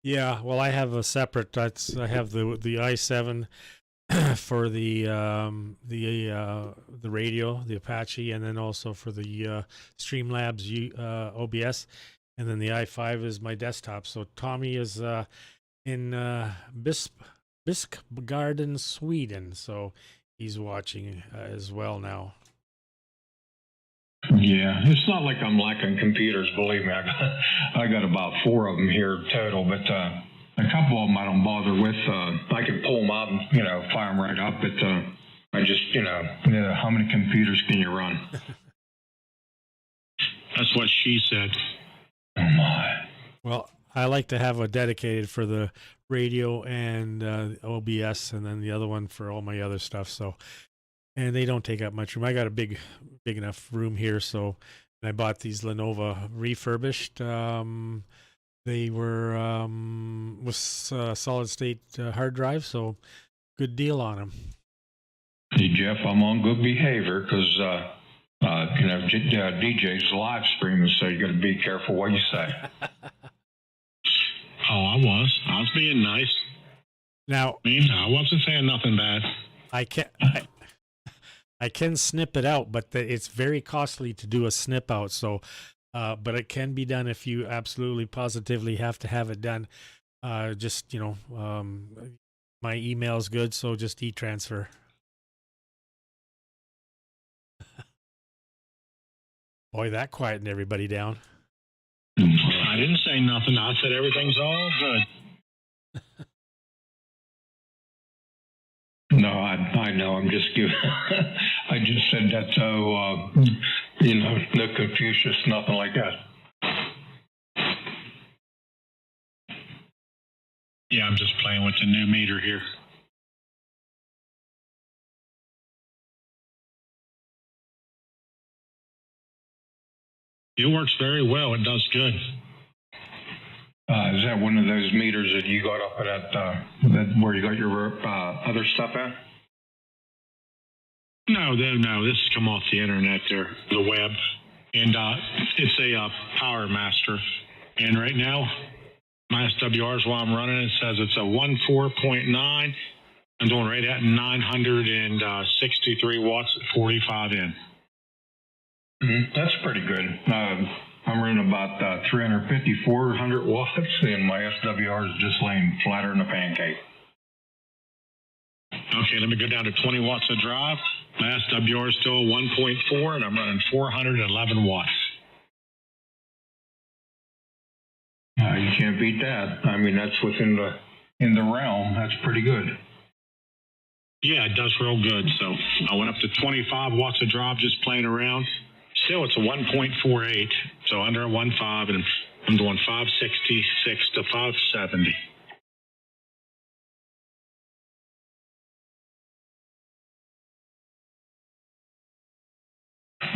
Yeah, well, I have a separate. I have the i7 for the radio, the Apache, and then also for the Streamlabs OBS, and then the i5 is my desktop. So Tommy is in Biskgarden, Sweden, so he's watching as well now. Yeah, it's not like I'm lacking computers, believe me. I got about 4 of them here total, but a couple of them I don't bother with. I can pull them out and, fire them right up, but I just, how many computers can you run? That's what she said. Oh, my. Well, I like to have a dedicated for the radio and OBS, and then the other one for all my other stuff, so... And they don't take up much room. I got a big enough room here, so I bought these Lenovo refurbished. They were with solid state hard drive, so good deal on them. Hey Jeff, I'm on good behavior because DJ's live streaming, so you got to be careful what you say. Oh, I was being nice. Now, I wasn't saying nothing bad. I can snip it out, but it's very costly to do a snip out. So, but it can be done if you absolutely positively have to have it done. Just, my email is good, so just e-transfer. Boy, that quietened everybody down. I didn't say nothing. I said everything's all good. No, I know. I'm just giving. I just said that so no Confucius, nothing like that. Yeah, I'm just playing with the new meter here. It works very well. It does good. Is that one of those meters that you got up at that where you got your other stuff at? No. This has come off the internet there, the web. And it's a Power Master. And right now, my SWRs while I'm running it says it's a 14.9. I'm doing right at 963 watts at 45 in. That's pretty good. I'm running about 350, 400 watts, and my SWR is just laying flatter than a pancake. Okay, let me go down to 20 watts of drive. My SWR is still 1.4, and I'm running 411 watts. You can't beat that. I mean, that's within in the realm. That's pretty good. Yeah, it does real good. So I went up to 25 watts of drive just playing around. Still, it's a 1.48, so under a 1.5, and I'm doing 566 to 570.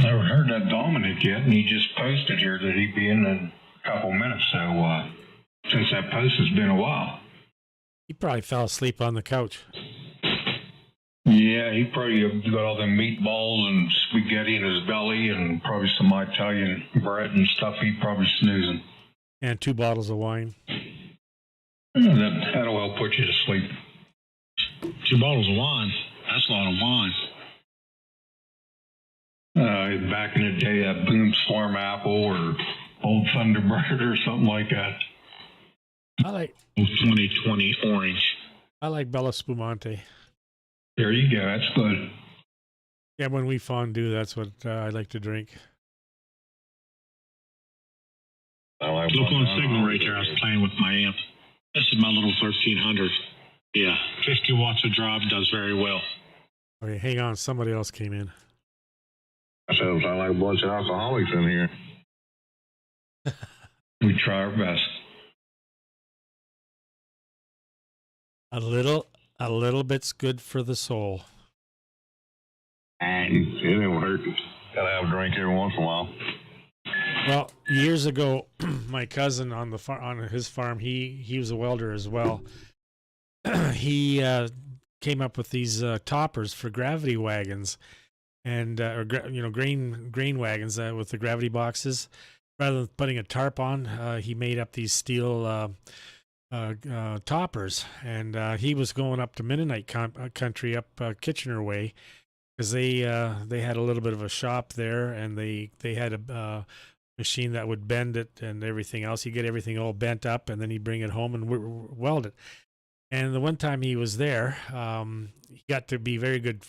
Never heard that Dominic yet, and he just posted here that he'd be in a couple minutes. So since that post has been a while. He probably fell asleep on the couch. Yeah, he probably got all them meatballs and spaghetti in his belly and probably some Italian bread and stuff. He's probably snoozing. And 2 bottles of wine. That'll help put you to sleep. 2 bottles of wine. That's a lot of wine. Back in the day, a Boom Storm Apple or Old Thunderbird or something like that. I like 2020 orange. I like Bella Spumante. There you go. That's good. Yeah, when we fondue, that's what I like to drink. Look on signal right there. I was playing with my amp. This is my little 1300. Yeah, 50 watts of drive does very well. Okay, hang on. Somebody else came in. That sounds like a bunch of alcoholics in here. We try our best. A little bit's good for the soul. It don't hurt. Gotta have a drink every once in a while. Well, years ago, my cousin on his farm, he was a welder as well. He came up with these toppers for gravity wagons, and grain wagons with the gravity boxes. Rather than putting a tarp on, he made up these steel toppers, and he was going up to Mennonite country up Kitchener way, because they had a little bit of a shop there, and they had a machine that would bend it and everything else. He'd get everything all bent up, and then he'd bring it home and weld it. And the one time he was there, he got to be very good,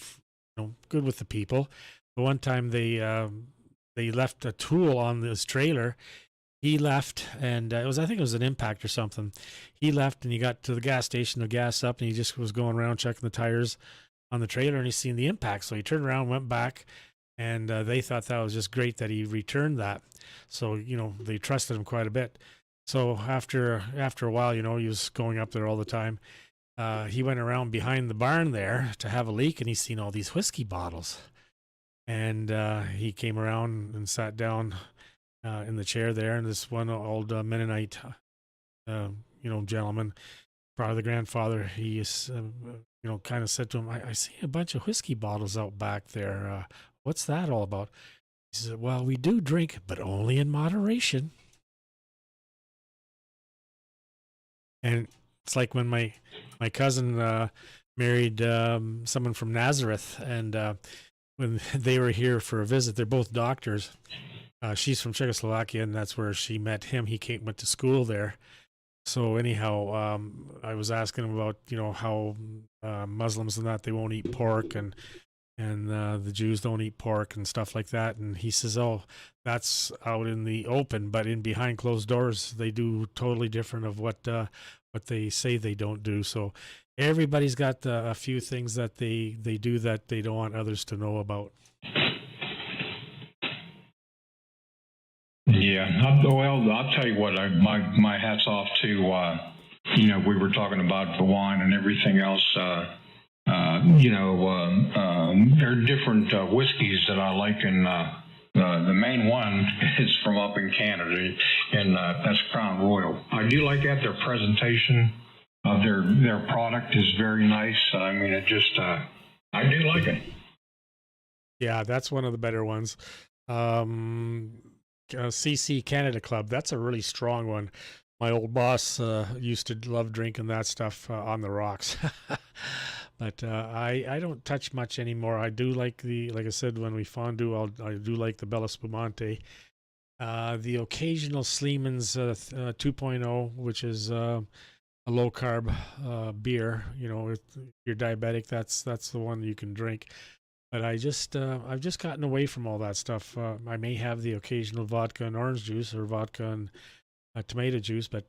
good with the people. The one time they left a tool on this trailer. He left, and I think it was an impact or something. He left, and he got to the gas station to gas up, and he just was going around checking the tires on the trailer, and he seen the impact. So he turned around, went back, and they thought that was just great that he returned that. So, they trusted him quite a bit. So after a while, he was going up there all the time. He went around behind the barn there to have a leak, and he seen all these whiskey bottles. And he came around and sat down in the chair there, and this one old Mennonite, gentleman, probably the grandfather, he is, kind of said to him, I see a bunch of whiskey bottles out back there. What's that all about? He said, well, we do drink, but only in moderation. And it's like when my cousin married someone from Nazareth, and when they were here for a visit. They're both doctors. She's from Czechoslovakia, and that's where she met him. He went to school there. So anyhow, I was asking him about, how Muslims and that, they won't eat pork, and the Jews don't eat pork and stuff like that. And he says, oh, that's out in the open, but in behind closed doors, they do totally different of what they say they don't do. So everybody's got a few things that they do that they don't want others to know about. Yeah, I'll tell you what, my hat's off to, we were talking about the wine and everything else. There are different whiskeys that I like, and the main one is from up in Canada, and that's Crown Royal. I do like that. Their presentation of their product is very nice. I mean, it just, I do like it. Yeah, that's one of the better ones. CC Canada Club, that's a really strong one. My old boss used to love drinking that stuff on the rocks. But I don't touch much anymore. I do like like I said, when we fondue, I do like the Bella Spumante. The occasional Sleeman's 2.0, which is a low carb beer. If you're diabetic, that's the one you can drink. But I've just gotten away from all that stuff. I may have the occasional vodka and orange juice, or vodka and tomato juice, but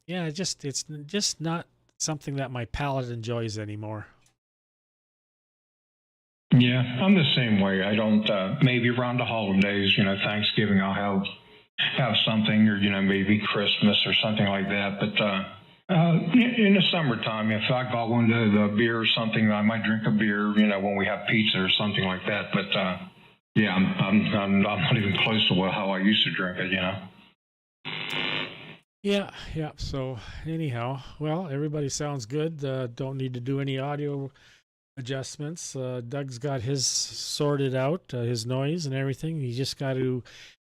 it's just not something that my palate enjoys anymore. Yeah, I'm the same way. I don't. Maybe around the holidays, Thanksgiving, I'll have something, or maybe Christmas or something like that. But in the summertime, if I got one of the beer or something, I might drink a beer. When we have pizza or something like that. But yeah, I'm not even close to how I used to drink it. Yeah. So anyhow, well, everybody sounds good. Don't need to do any audio adjustments. Doug's got his sorted out, his noise and everything. He just got to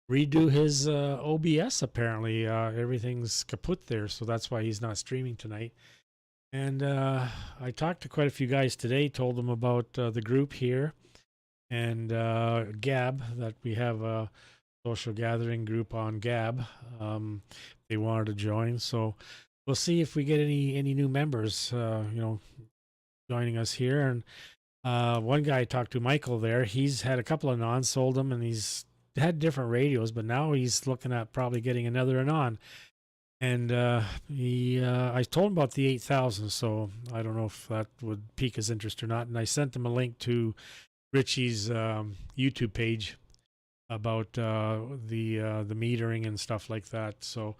redo his OBS. Apparently, everything's kaput there, so that's why he's not streaming tonight. And I talked to quite a few guys today, told them about the group here and Gab, that we have a social gathering group on Gab. They wanted to join, so we'll see if we get any new members, joining us here. And one guy I talked to, Michael there, he's had a couple of Anans, sold them, and he's had different radios, but now he's looking at probably getting another Anan. And I told him about the 8000, so I don't know if that would pique his interest or not. And I sent him a link to Richie's YouTube page about the metering and stuff like that. So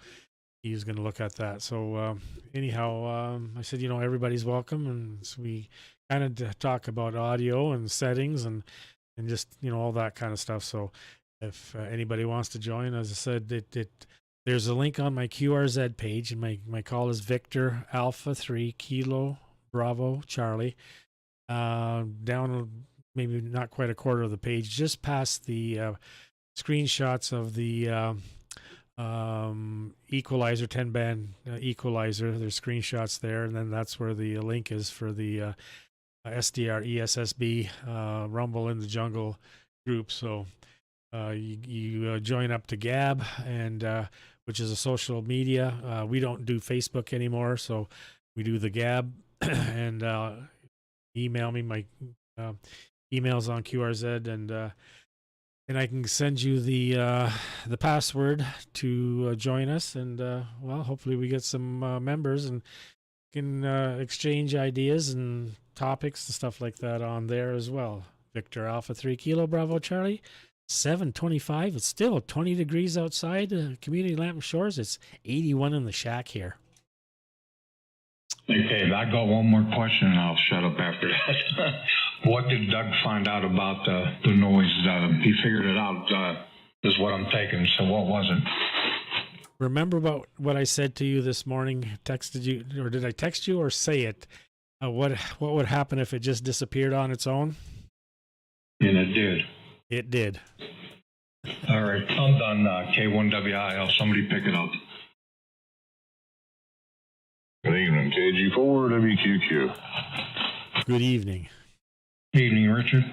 he's going to look at that. So anyhow, I said, everybody's welcome, and so we kind of talk about audio and settings and just all that kind of stuff. So if anybody wants to join, as I said, there's a link on my QRZ page, and my call is Victor Alpha 3 Kilo Bravo Charlie. Down maybe not quite a quarter of the page, just past the screenshots of the equalizer, 10-band equalizer. There's screenshots there, and then that's where the link is for the SDR ESSB Rumble in the Jungle group. So you join up to Gab, and which is a social media. We don't do Facebook anymore, so we do the Gab. And email me. My email's on QRZ, and I can send you the password to join us. And well, hopefully we get some members and can exchange ideas and topics and stuff like that on there as well. Victor Alpha 3 Kilo Bravo Charlie. 7:25. It's still 20 degrees outside Community Lamp Shores. It's 81 in the shack here. Okay, I got one more question, and I'll shut up after that. What did Doug find out about the noise? He figured it out, is what I'm taking. So what was it? Remember about what I said to you this morning? Texted you, or did I text you or say it? What would happen if it just disappeared on its own? And it did. It did. All right, I'm done. K1WIL, somebody pick it up. Good evening, KG4 WQQ. Good evening. Evening, Richard.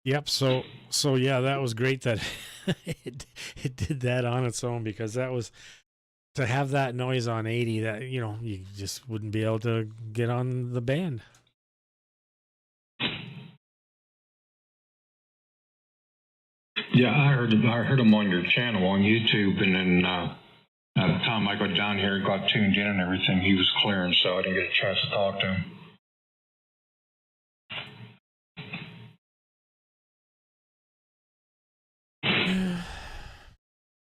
Yep. So yeah, that was great that it did that on its own, because that was, to have that noise on 80, that, you know, you just wouldn't be able to get on the band. Yeah, I heard him on your channel on YouTube, and then at the time I got down here, got tuned in and everything, he was clearing, so I didn't get a chance to talk to him.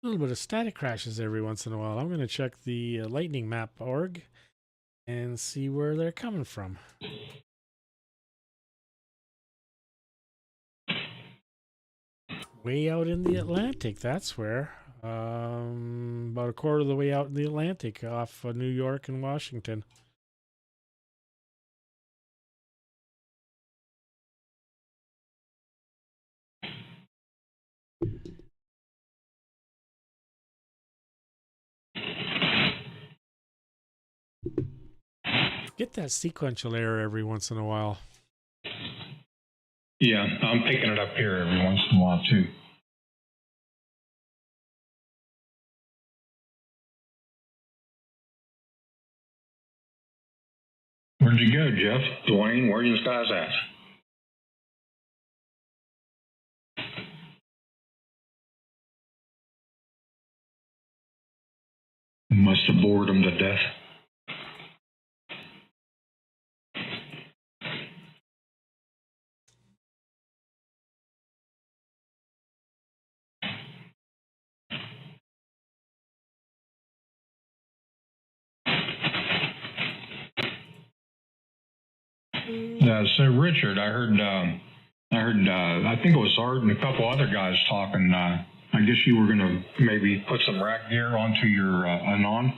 A little bit of static crashes every once in a while. I'm going to check the lightning map org and see where they're coming from. Way out in the Atlantic, that's where. About a quarter of the way out in the Atlantic, off New York and Washington. Get that sequential error every once in a while. Yeah, I'm picking it up here every once in a while too. Where'd you go, Jeff? Dwayne, where are you guys at? Must have bored them to death. So Richard, I think it was Art and a couple other guys talking. I guess you were going to maybe put some rack gear onto your Anan.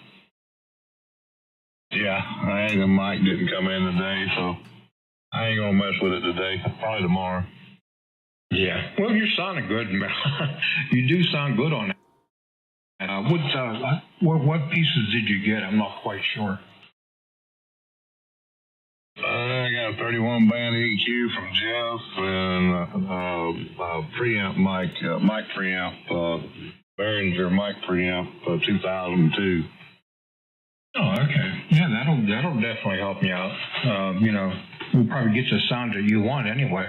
Yeah, I ain't, the mic didn't come in today, so I ain't gonna mess with it today. Probably tomorrow. Yeah. Well, you're sounding good, man. You do sound good on it. What pieces did you get? I'm not quite sure. I got a 31 band EQ from Jeff and preamp mic preamp, Behringer mic preamp, 2002. Oh, okay. Yeah, that'll definitely help me out. You know, we'll probably get the sound that you want anyway.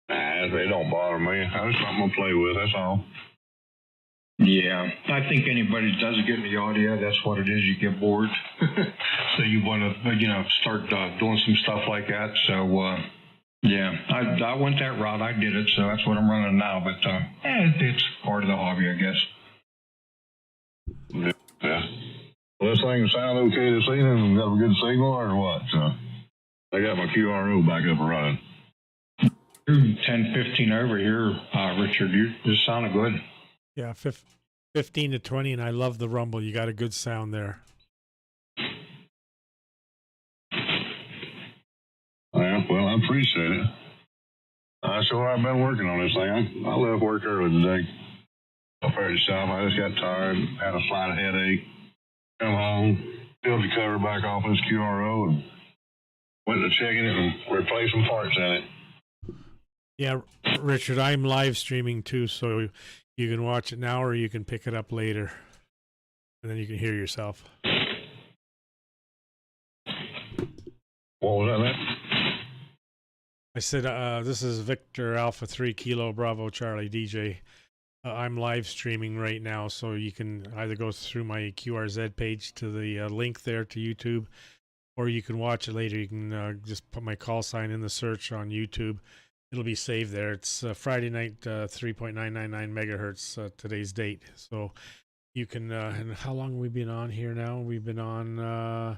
Nah, it don't bother me. I just something to play with, that's all. Yeah, I think anybody that does get in the audio, that's what it is. You get bored. So you want to, you know, start doing some stuff like that. So, yeah, I went that route. I did it, so that's what I'm running now. But it's part of the hobby, I guess. Yeah. Well, this thing sound okay this evening? Got a good signal or what? I got my QRO back up and running. 10-15 over here, Richard. You're sounding good. Yeah, 15 to 20, and I love the rumble. You got a good sound there. Yeah, well, I appreciate it. Sure, I've been working on this thing. I left work early today. Up here at the shop, I just got tired, had a slight headache. Come home, peeled the cover back off this QRO, and went to checking it and replaced some parts in it. Yeah, Richard, I'm live streaming too, so you can watch it now or you can pick it up later, and then you can hear yourself. What was that? I said, this is Victor Alpha 3 Kilo Bravo Charlie DJ. I'm live streaming right now, so you can either go through my QRZ page to the link there to YouTube, or you can watch it later. You can just put my call sign in the search on YouTube. It'll be saved there. It's Friday night, 3.999 megahertz, today's date. So you can, and how long have we been on here now? We've been on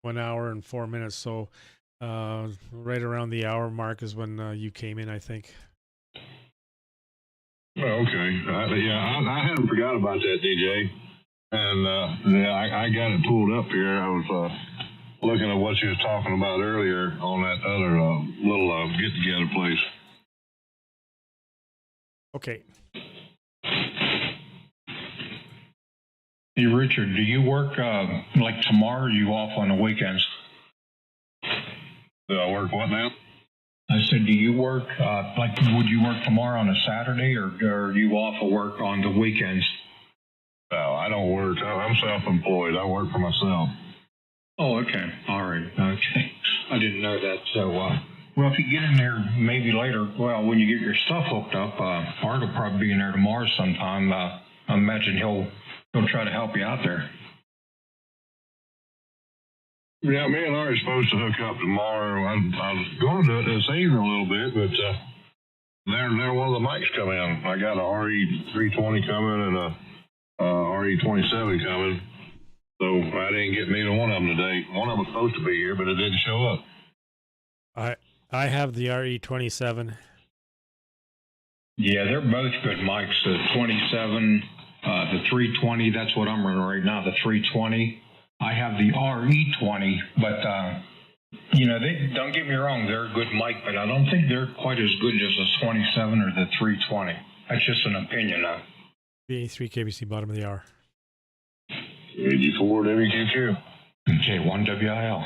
1 hour and 4 minutes. So right around the hour mark is when you came in, I think. Oh, okay. I hadn't forgot about that, DJ. And I got it pulled up here. I was looking at what you was talking about earlier on that other little get-together place. Okay. Hey, Richard, do you work like tomorrow, or are you off on the weekends? Do I work what now? I said, do you work, would you work tomorrow on a Saturday, or are you off of work on the weekends? Well, I don't work. I'm self-employed. I work for myself. Oh, okay. All right. Okay. I didn't know that. So, well, if you get in there maybe later, well, when you get your stuff hooked up, Art will probably be in there tomorrow sometime. I imagine he'll try to help you out there. Yeah, me and Art are supposed to hook up tomorrow. I was going to do it this evening a little bit, but there one of the mics come in. I got a RE320 coming and a RE27 coming. So I didn't get neither one of them today. One of them was supposed to be here, but it didn't show up. I have the RE27. Yeah, they're both good mics. The 27, the 320, that's what I'm running right now, the 320. I have the RE20, but, they don't get me wrong, they're a good mic, but I don't think they're quite as good as the 27 or the 320. That's just an opinion, though. BA3 KBC, bottom of the hour. 84 WQQ. Okay, 1WIL.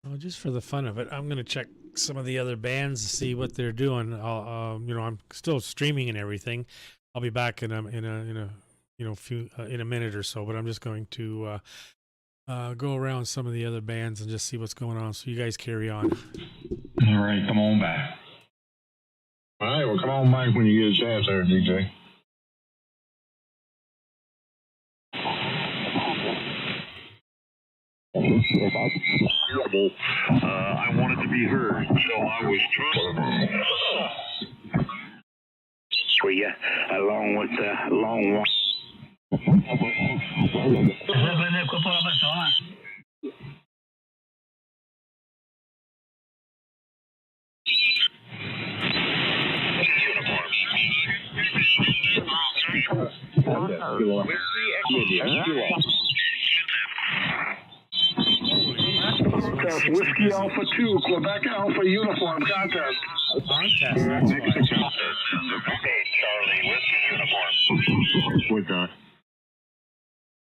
Well, just for the fun of it, I'm going to check some of the other bands to see what they're doing. I'm still streaming and everything. I'll be back in a minute or so, but I'm just going to go around some of the other bands and just see what's going on. So you guys carry on. All right, come on back. All right, well, come on back when you get a chance there, DJ. I wanted to be heard, so I was trusted. For you, along with the long one. Whiskey Alpha 2, Quebec Alpha Uniform contest. Contest, that's right. Okay, Charlie, Whiskey Uniform. With that.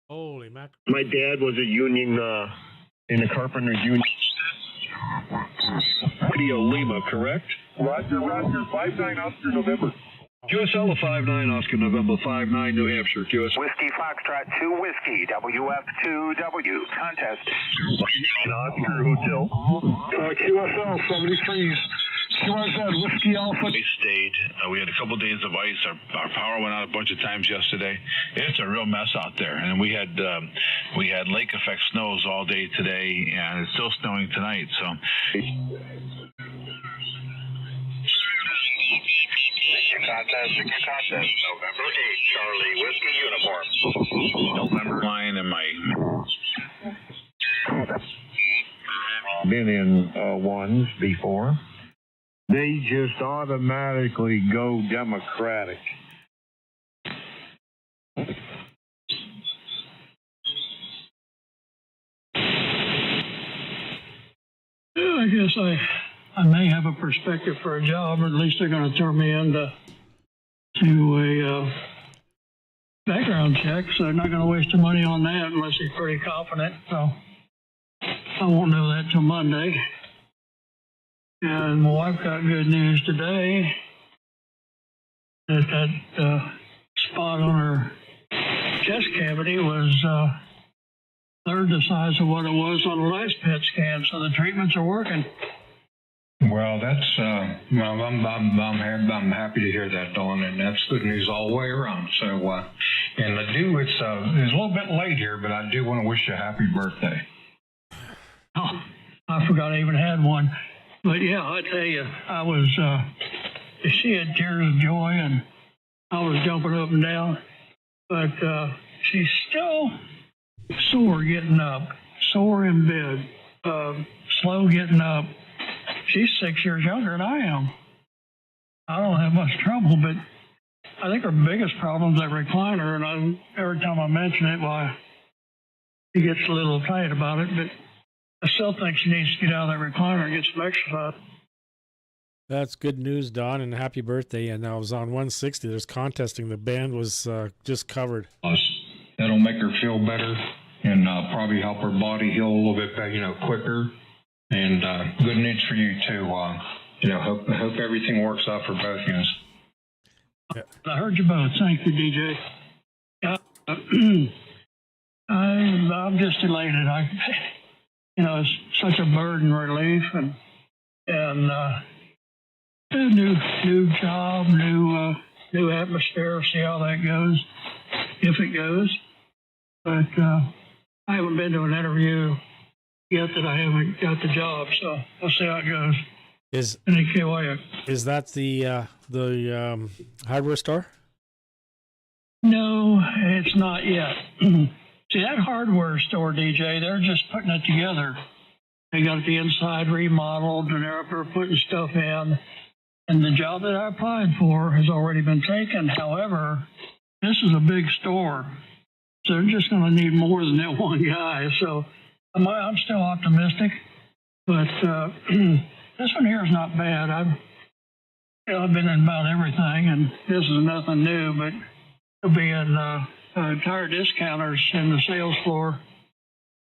Holy mackerel. My dad was a union, in the carpenter's union. Radio Lima, correct? Roger, 5-9 Oscar November. QSL 5-9 Oscar November 5-9 New Hampshire. QS Whiskey Foxtrot 2 Whiskey WF2W contest. Oscar Hotel. QSL 73. QSL Whiskey Alpha. We stayed. We had a couple days of ice. Our power went out a bunch of times yesterday. It's a real mess out there, and we had lake effect snows all day today, and it's still snowing tonight. So. Contest, November 8, Charlie, Whiskey Uniform. November 9 and my... Been in ones before. They just automatically go Democratic. I guess I may have a perspective for a job, or at least they're going to turn me into a background check, so they're not going to waste their money on that unless he's pretty confident. So I won't know that till Monday. And my wife got good news today that spot on her chest cavity was third the size of what it was on the last PET scan, so the treatments are working. Well, that's I'm happy to hear that, Dawn, and that's good news all the way around. So, and I do it's a little bit late here, but I do want to wish you a happy birthday. Oh, I forgot I even had one. But yeah, I tell you, I was she had tears of joy, and I was jumping up and down. But she's still sore getting up, sore in bed, slow getting up. She's 6 years younger than I am. I don't have much trouble, but I think her biggest problem is that recliner, and every time I mention it, she gets a little tight about it. But I still think she needs to get out of that recliner and get some exercise. That's good news, Don, and happy birthday. And I was on 160. There's contesting. The band was just covered. That'll make her feel better and probably help her body heal a little bit better, quicker. And good news for you too. Hope everything works out for both of you. Yeah. I heard you both. Thank you, DJ. I'm just elated. It's such a burden relief and new job, new atmosphere. See how that goes, if it goes. But I haven't been to an interview yet that I haven't got the job, so we'll see how it goes. Is that the hardware store? No, it's not yet. See, that hardware store, DJ, they're just putting it together. They got the inside remodeled, and they're up there putting stuff in. And the job that I applied for has already been taken. However, this is a big store, so they're just going to need more than that one guy. So I'm still optimistic, but this one here is not bad. I've been in about everything, and this is nothing new, but it'll be in tire discounters in the sales floor,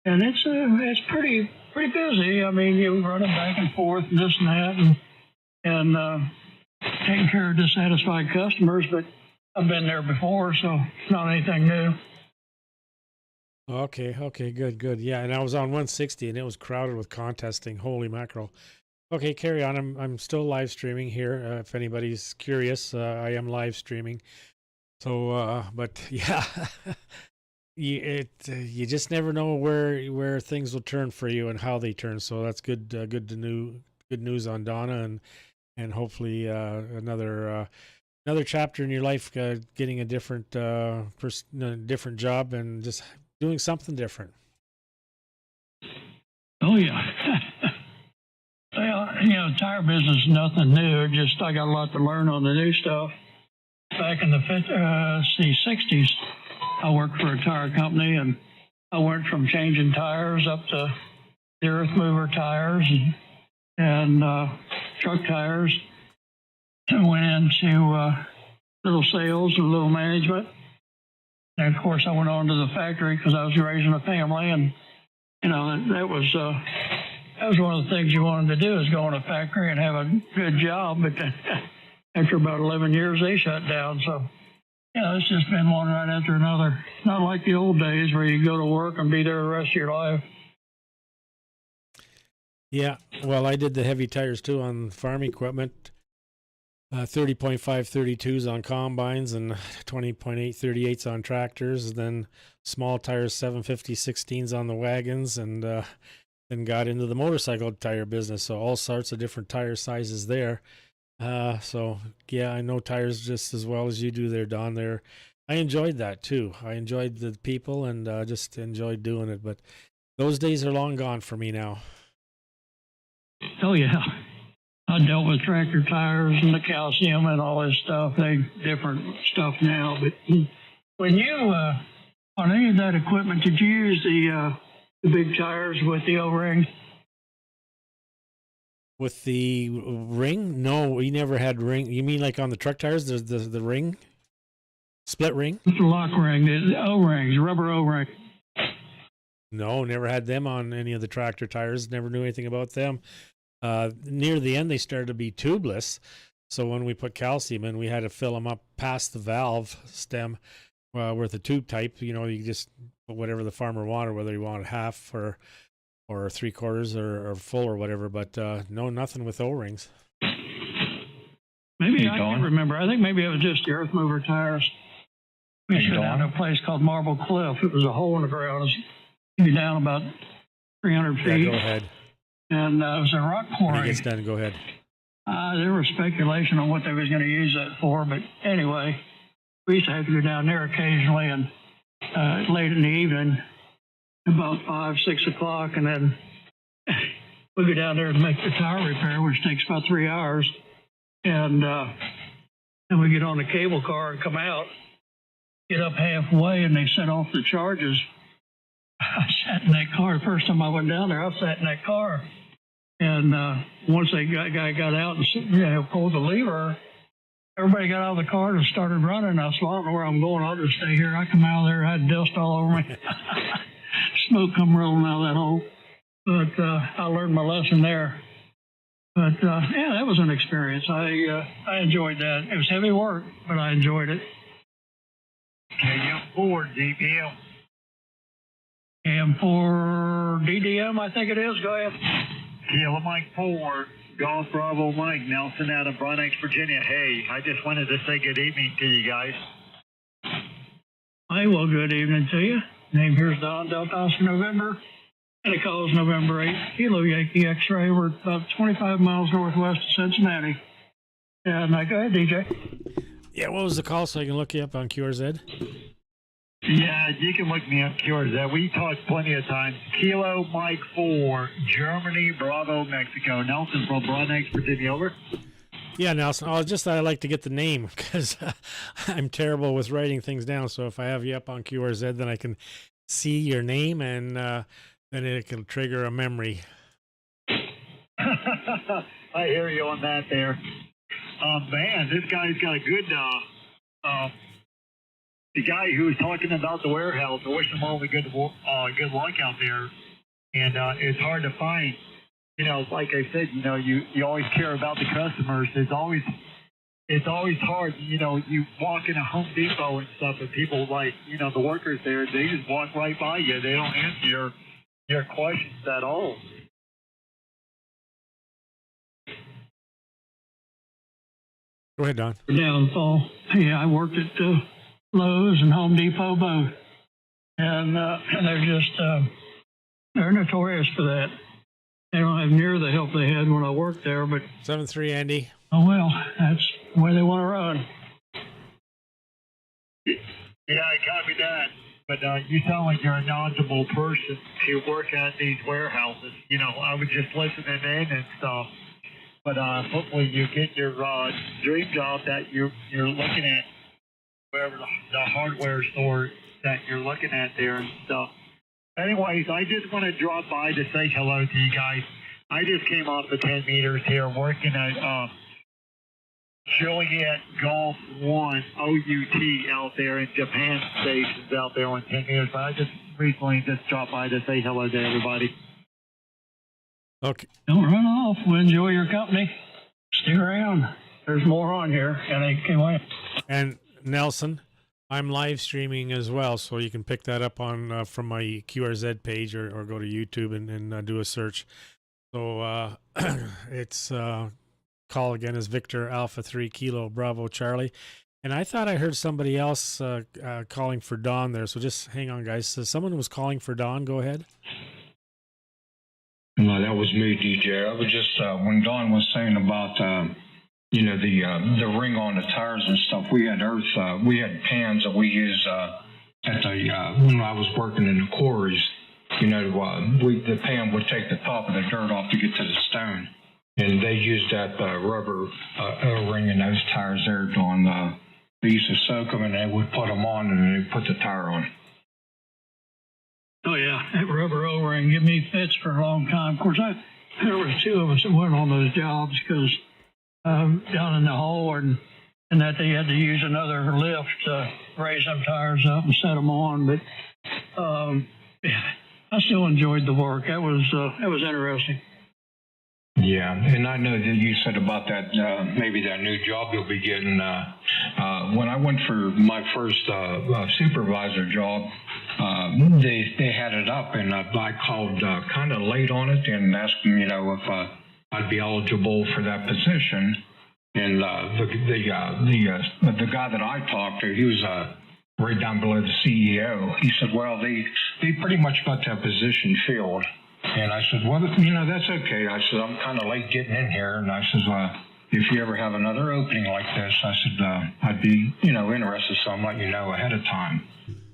and it's pretty busy. I mean, you're running back and forth and this and that, and taking care of dissatisfied customers. But I've been there before, so it's not anything new. Okay, good. Yeah, and I was on 160, and it was crowded with contesting. Holy mackerel. Okay, carry on. I'm still live streaming here. If anybody's curious, I am live streaming. So, but yeah, you just never know where things will turn for you and how they turn. So that's good. Good news on Donna, and hopefully another chapter in your life, getting a different different job and just doing something different. Oh yeah. Well, tire business is nothing new. Just I got a lot to learn on the new stuff. Back in the 60s, I worked for a tire company, and I went from changing tires up to the earth mover tires and truck tires. I went into little sales and little management. And of course, I went on to the factory because I was raising a family, and that was one of the things you wanted to do, is go in a factory and have a good job. But after about 11 years, they shut down. So, it's just been one right after another. Not like the old days where you go to work and be there the rest of your life. Yeah, well, I did the heavy tires too on farm equipment. 30.5 32s on combines and 20.8 38s on tractors. And then small tires, 750 16s on the wagons, and then got into the motorcycle tire business. So all sorts of different tire sizes there. So yeah, I know tires just as well as you do there, Don. There, I enjoyed that too. I enjoyed the people and just enjoyed doing it. But those days are long gone for me now. Oh yeah, I dealt with tractor tires and the calcium and all this stuff. They different stuff now. But when you on any of that equipment, did you use the big tires with the O-ring? With the ring? No, we never had ring. You mean like on the truck tires, there's the ring? Split ring? It's the lock ring, the O-rings, rubber O-ring. No, never had them on any of the tractor tires. Never knew anything about them. Near the end, they started to be tubeless. So when we put calcium in, we had to fill them up past the valve stem with a tube type. You just put whatever the farmer wanted, whether he wanted half or 3/4 or full or whatever. But no, nothing with O-rings. Maybe I can't remember. I think maybe it was just the earth mover tires. We should down to a place called Marble Cliff. It was a hole in the ground. It was down about 300 feet. Yeah, go ahead. And it was a rock quarry. When it gets done, go ahead. There was speculation on what they was going to use that for, but anyway, we used to have to go down there occasionally, and late in the evening, about 5, 6 o'clock, and then we go down there and make the tire repair, which takes about 3 hours, and then we get on the cable car and come out, get up halfway, and they set off the charges. I sat in that car. The first time I went down there, I sat in that car. And once the guy got out and pulled the lever, everybody got out of the car and started running. I said, well, I don't know where I'm going. I'll just stay here. I come out of there, I had dust all over me. Smoke come rolling out of that hole. But I learned my lesson there. But, yeah, that was an experience. I enjoyed that. It was heavy work, but I enjoyed it. KM4 DPM. KM4 DDM, I think it is. Go ahead. Kilo Mike 4, Golf Bravo Mike, Nelson out of Bronx, Virginia. Hey, I just wanted to say good evening to you guys. Hey, well, good evening to you. Name here's Don Delta Oscar November. And it calls November 8, Kilo Yankee X-ray. We're about 25 miles northwest of Cincinnati. And go ahead, DJ. Yeah, what was the call so I can look you up on QRZ? Yeah, you can look me up, QRZ. We talked plenty of times. Kilo Mike 4, Germany, Bravo, Mexico. Nelson from Bronx, Virginia, over. Yeah, Nelson. I like to get the name because I'm terrible with writing things down. So if I have you up on QRZ, then I can see your name and then it can trigger a memory. I hear you on that there. Man, this guy's got a good, the guy who was talking about the warehouse, I wish him all the good luck out there. And it's hard to find, like I said, you always care about the customers. It's always hard, you walk in a Home Depot and stuff, and people like, the workers there, they just walk right by you. They don't answer your questions at all. Go ahead, Don. Downfall. Yeah, I worked at Lowe's and Home Depot both. And they're just, they're notorious for that. They don't have near the help they had when I worked there, but... 7-3, Andy. Oh, well, that's the way they want to run. Yeah, I copy that. But you sound like you're a knowledgeable person to work at these warehouses. I was just listening in and stuff. But hopefully you get your dream job that you're looking at, wherever the hardware store that you're looking at there and stuff. Anyways, I just want to drop by to say hello to you guys. I just came off the 10 meters here working at Juliet Golf 1 OUT out there in Japan stations out there on 10 meters. But I just recently dropped by to say hello to everybody. Okay. Don't run off. We'll enjoy your company. Stick around. There's more on here, and I can't wait. And Nelson, I'm live streaming as well, so you can pick that up on from my QRZ page or go to YouTube and do a search. So it's call again is Victor Alpha 3 Kilo Bravo Charlie. And I thought I heard somebody else calling for Don there, so just hang on, guys. So someone was calling for Don. Go ahead. No, that was me, DJ. I was just when Don was saying about the ring on the tires and stuff. We had we had pans that we use at the when I was working in the quarries. The pan would take the top of the dirt off to get to the stone, and they used that rubber O-ring in those tires there. Don, they used to soak them and they would put them on and then they put the tire on. Oh, yeah, that rubber O-ring give me fits for a long time. Of course, there was two of us that went on those jobs because down in the hole and that they had to use another lift to raise them tires up and set them on. But yeah, I still enjoyed the work. That was interesting. Yeah, and I know that you said about that, maybe that new job you'll be getting. When I went for my first supervisor job, they had it up, and I called kind of late on it and asked them, if I'd be eligible for that position. And the guy that I talked to, he was right down below the CEO. He said, well, they pretty much got that position filled. And I said, well, that's okay. I said, I'm kind of late getting in here. And I said, if you ever have another opening like this, I said, I'd be, interested. So I'm letting you know ahead of time.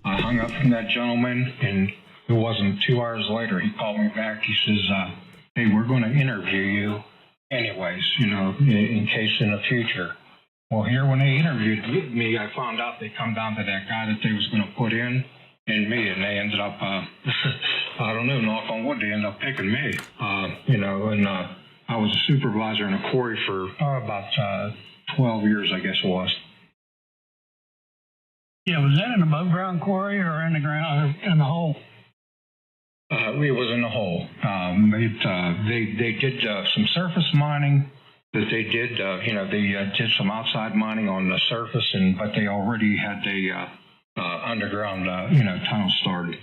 I hung up from that gentleman, and it wasn't 2 hours later. He called me back. He says, hey, we're going to interview you anyways, in case in the future. Well, here when they interviewed me, I found out they come down to that guy that they was going to put in. and me, and they ended up, I don't know, knock on wood, they ended up picking me, you know, and I was a supervisor in a quarry for about 12 years, I guess it was. Yeah, was that an above ground quarry or in the ground, or in the hole? It was in the hole. They did some surface mining that they did, you know, they did some outside mining on the surface, but they already had the underground, you know, tunnel started.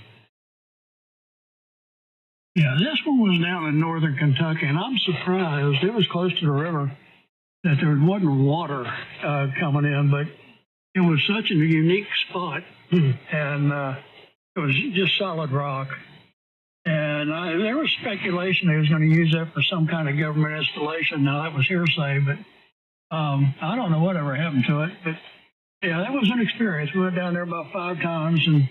Yeah, this one was down in northern Kentucky, and I'm surprised. It was close to the river that there wasn't water coming in, but it was such a unique spot, and it was just solid rock. And there was speculation they was going to use that for some kind of government installation. Now, that was hearsay, but I don't know whatever happened to it. But, yeah, that was an experience. We went down there about 5 times, and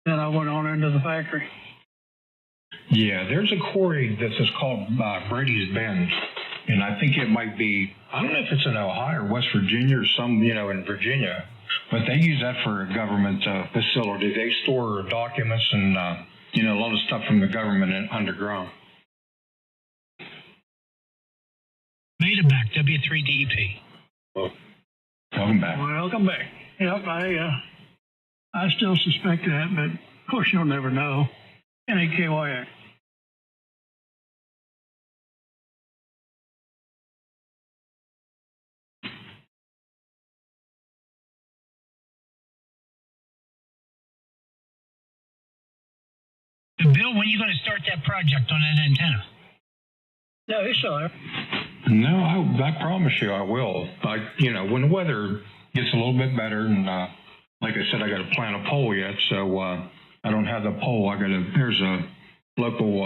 then I went on into the factory. Yeah, there's a quarry that's called Brady's Bend, and I think it might be, I don't know if it's in Ohio or West Virginia or some, you know, in Virginia. But they use that for a government facility. They store documents and, you know, a lot of stuff from the government underground. Made it back, W3DEP. Well, welcome back. Welcome back. Yep, I still suspect that, but of course you'll never know. NAKYX. Bill, when are you going to start that project on that antenna? No, he's still there. No, I promise you I will. You know, when the weather gets a little bit better, and like I said, I got to plant a pole yet, so I don't have the pole. There's a local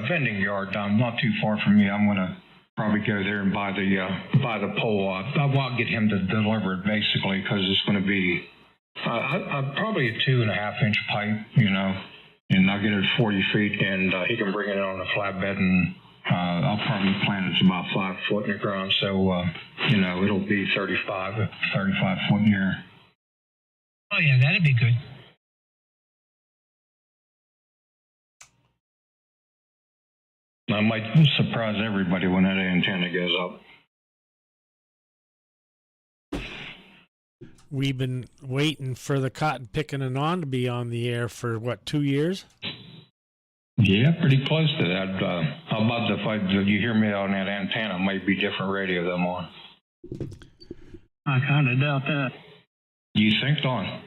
vending yard down not too far from me. I'm going to probably go there and buy the pole. I'll get him to deliver it basically, because it's going to be probably a 2.5-inch pipe, you know. And I'll get it 40 feet, and he can bring it on a flatbed, and I'll probably plant it about 5 foot in the ground. So, you know, it'll be 35 foot in the air. Oh, yeah, that'd be good. I might surprise everybody when that antenna goes up. We've been waiting for the cotton picking Anan to be on the air for, what, 2 years? Yeah, pretty close to that. How about if you hear me on that antenna, it might be different radio that I'm on. I kind of doubt that. You think, Don?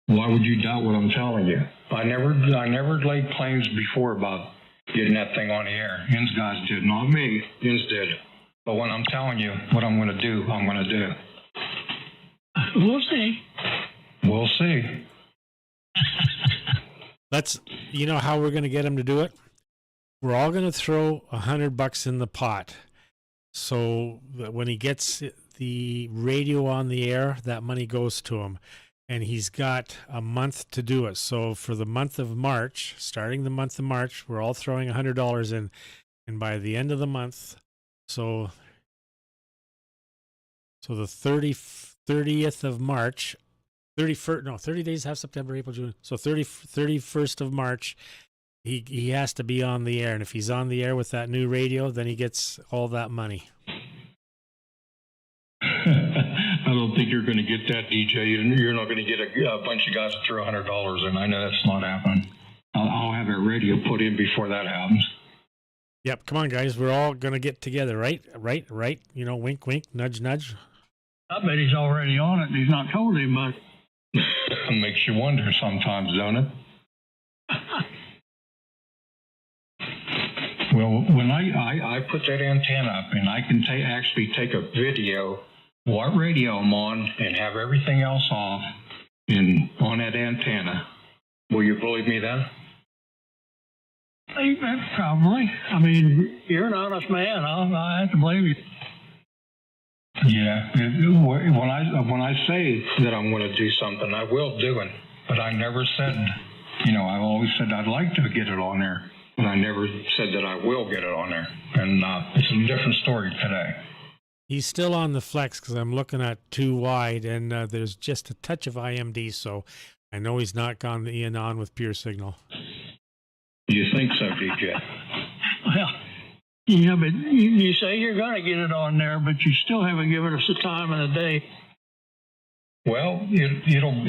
Why would you doubt what I'm telling you? I never laid claims before about getting that thing on the air. Yins guys did, not me. Yins did. But when I'm telling you what I'm going to do, I'm going to do. We'll see. We'll see. You know how we're going to get him to do it? We're all going to throw $100 in the pot. So that when he gets the radio on the air, that money goes to him. And he's got a month to do it. So for the month of March, starting the month of March, we're all throwing $100 in. And by the end of the month, so the 30th of March, 30 days have September, April, June. So 31st of March, he has to be on the air. And if he's on the air with that new radio, then he gets all that money. I don't think you're going to get that, DJ. You're not going to get a bunch of guys that throw $100 in. I know that's not happening. I'll have a radio put in before that happens. Yep. Come on, guys. We're all going to get together, right? Right. You know, wink, wink, nudge, nudge. I bet he's already on it and he's not told anybody. Makes you wonder sometimes, don't it? Well, when I put that antenna up and I can actually take a video, what radio I'm on, and have everything else off on that antenna, will you believe me then? Probably. I mean, you're an honest man. I have to believe you. Yeah. When I say that I'm going to do something, I will do it. But I never said, I always said I'd like to get it on there. But I never said that I will get it on there. And it's a different story today. He's still on the flex because I'm looking at 2 wide, and there's just a touch of IMD, so I know he's not gone the Anan with pure signal. You think so, DJ? Well, yeah, but you say you're going to get it on there, but you still haven't given us a time of the day. Well, it'll.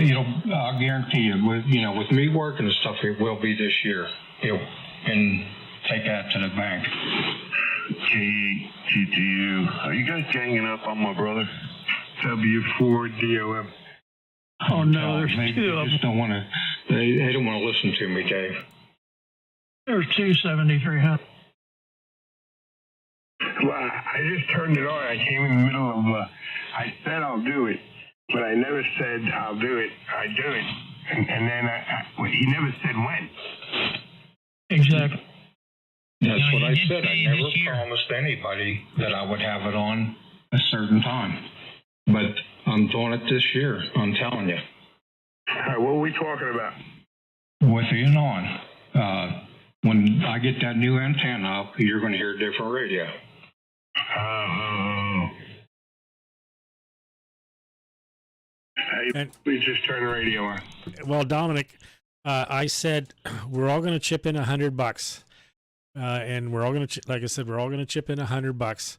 I'll guarantee you, with me working and stuff, it will be this year. And take that to the bank. KTTU. Are you guys ganging up on my brother? W4DOM. Oh no, there's they two of them. Just don't want to. They don't want to listen to me, Dave. There's 27300. Well, I just turned it on. I came in the middle of. I said I'll do it, but I never said I'll do it. I do it, and then he never said when. Exactly. That's what I said. I never promised anybody that I would have it on a certain time. But I'm doing it this year, I'm telling you. All right, what are we talking about? With it on. When I get that new antenna up, you're going to hear a different radio. Hey, please just turn the radio on. Well, Dominic, I said we're all going to chip in $100. And we're all going to, like I said, we're all going to chip in $100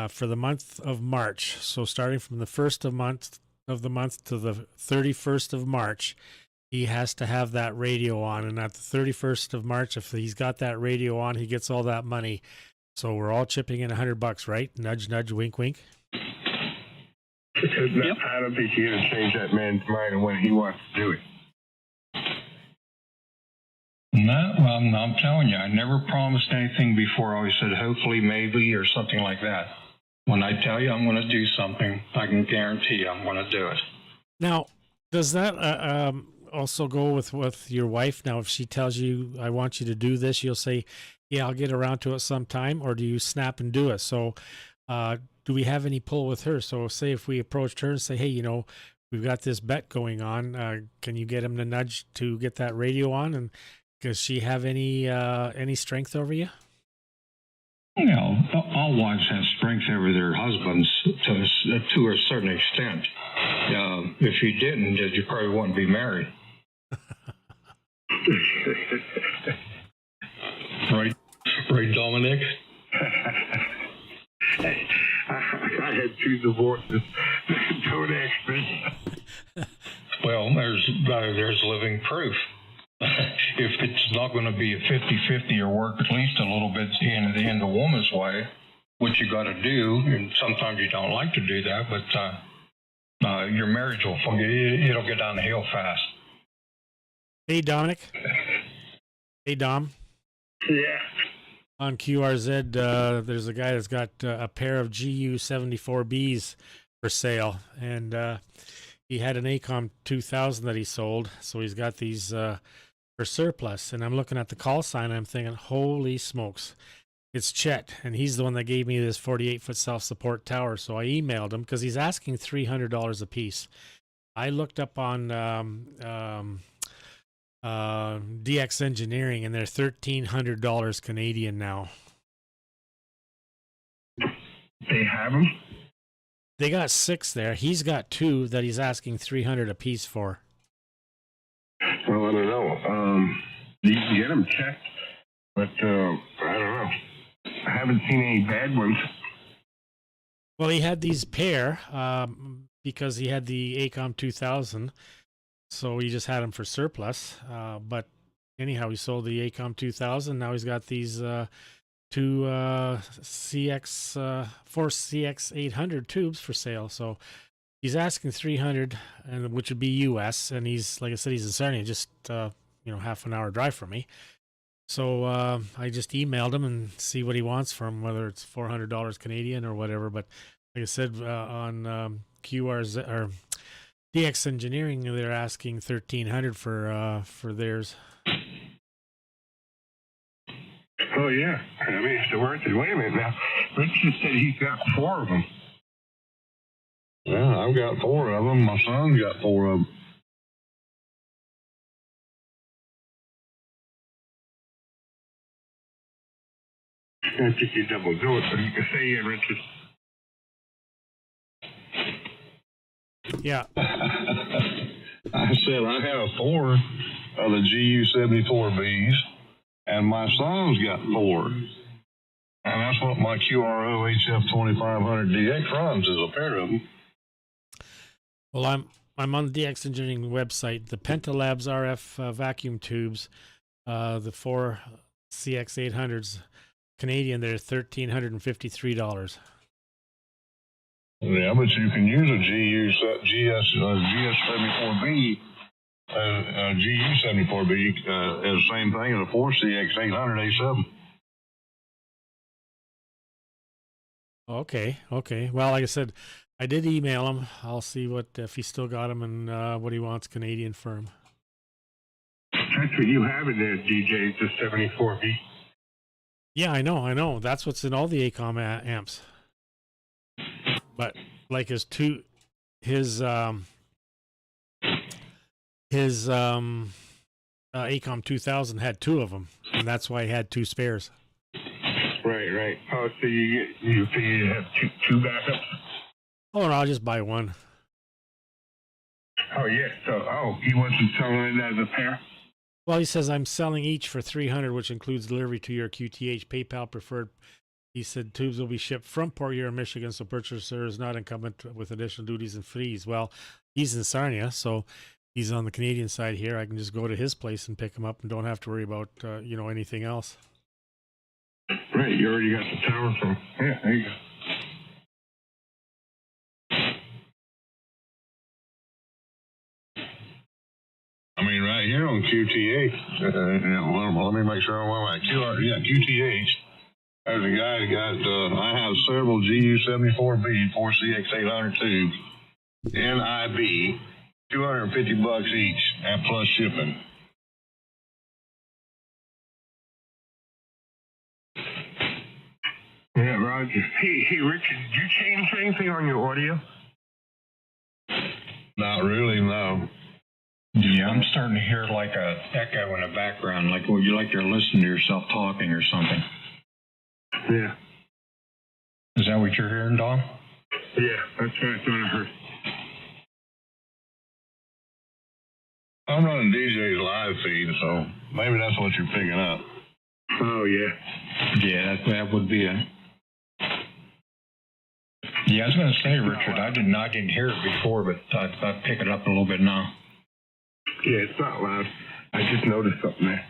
for the month of March. So starting from the first of the month to the 31st of March, he has to have that radio on. And at the 31st of March, if he's got that radio on, he gets all that money. So we're all chipping in $100, right? Nudge, nudge, wink, wink. Yep. I don't think you're going to change that man's mind when he wants to do it. No, well, I'm telling you, I never promised anything before. I always said hopefully, maybe, or something like that. When I tell you I'm going to do something, I can guarantee you I'm going to do it. Now, does that also go with your wife? Now, if she tells you, I want you to do this, you'll say, yeah, I'll get around to it sometime, or do you snap and do it? So do we have any pull with her? So say if we approached her and say, hey, we've got this bet going on. Can you get him to nudge to get that radio on? And does she have any strength over you? All wives have strength over their husbands to a certain extent. If you didn't, you probably wouldn't be married. Right, Dominic? I had 2 divorces. Don't ask me. Well, there's living proof. If it's not going to be a 50-50 or work at least a little bit in the woman's way, which you got to do, and sometimes you don't like to do that, but your marriage it'll get down the hill fast. Hey, Dominic. Hey, Dom. Yeah. On QRZ, there's a guy that's got a pair of GU74Bs for sale, and he had an Acom 2000 that he sold, so he's got these for surplus. And I'm looking at the call sign, and I'm thinking, holy smokes, it's Chet, and he's the one that gave me this 48-foot self-support tower. So I emailed him because he's asking $300 a piece. I looked up on DX Engineering, and they're $1,300 Canadian now. They have them? They got 6 there. He's got 2 that he's asking $300 a piece for. Well, I don't know. You can get them checked, but I don't know. I haven't seen any bad ones. Well, he had these pair because he had the Acom 2000, so he just had them for surplus. But anyhow, he sold the Acom 2000. Now he's got these 4 CX 800 tubes for sale. So he's asking $300, and which would be US. And he's, like I said, he's in Sarnia, just half an hour drive from me. So I just emailed him and see what he wants from, whether it's $400 Canadian or whatever. But like I said, on QRZ or DX Engineering, they're asking $1,300 for theirs. Oh yeah, I mean it's worth it. Wait a minute now. Richard said he's got 4 of them. Yeah, I've got 4 of them. My son's got 4 of them. I think you double do it, but you can say, Richard. Yeah. I said I have 4 of the GU74Bs, and my son's got 4. And that's what my QRO HF2500DX runs, is a pair of them. Well, I'm on the DX Engineering website. The Pentalabs RF vacuum tubes, the 4 CX800s, Canadian, they're $1,353. Yeah, but you can use a GS74B, GU74B as the same thing as a 4 CX800 A7. Okay. Well, like I said, I did email him. I'll see if he still got him and what he wants Canadian firm. That's what you have in there, DJ, the 74B. Yeah, I know. That's what's in all the Acom amps. But like his Acom 2000 had 2 of them, and that's why he had 2 spares. Right. Oh, so you have two backups? Oh, no, I'll just buy one. Oh, yeah. So, he wasn't selling it as a pair? Well, he says, I'm selling each for $300, which includes delivery to your QTH PayPal preferred. He said tubes will be shipped from Port Huron, Michigan, so purchaser is not incumbent with additional duties and fees. Well, he's in Sarnia, so he's on the Canadian side here. I can just go to his place and pick him up and don't have to worry about, anything else. Right, you already got the tower from. Yeah, there you go. I mean, right here on QTH, let me make sure I'm right. QTH. There's a guy that got, I have several GU74B 4CX800 tubes, NIB, $250 each, and plus shipping. Yeah, Roger. Hey, Richard, did you change anything on your audio? Not really, no. Yeah, I'm starting to hear like a echo in the background, like you're listening to yourself talking or something. Yeah. Is that what you're hearing, Don? Yeah, that's what I heard. I'm running DJ's live feed, so maybe that's what you're picking up. Oh, yeah. Yeah, that would be it. Yeah, I was going to say, Richard, I didn't hear it before, but I pick it up a little bit now. Yeah, it's not loud. I just noticed something there.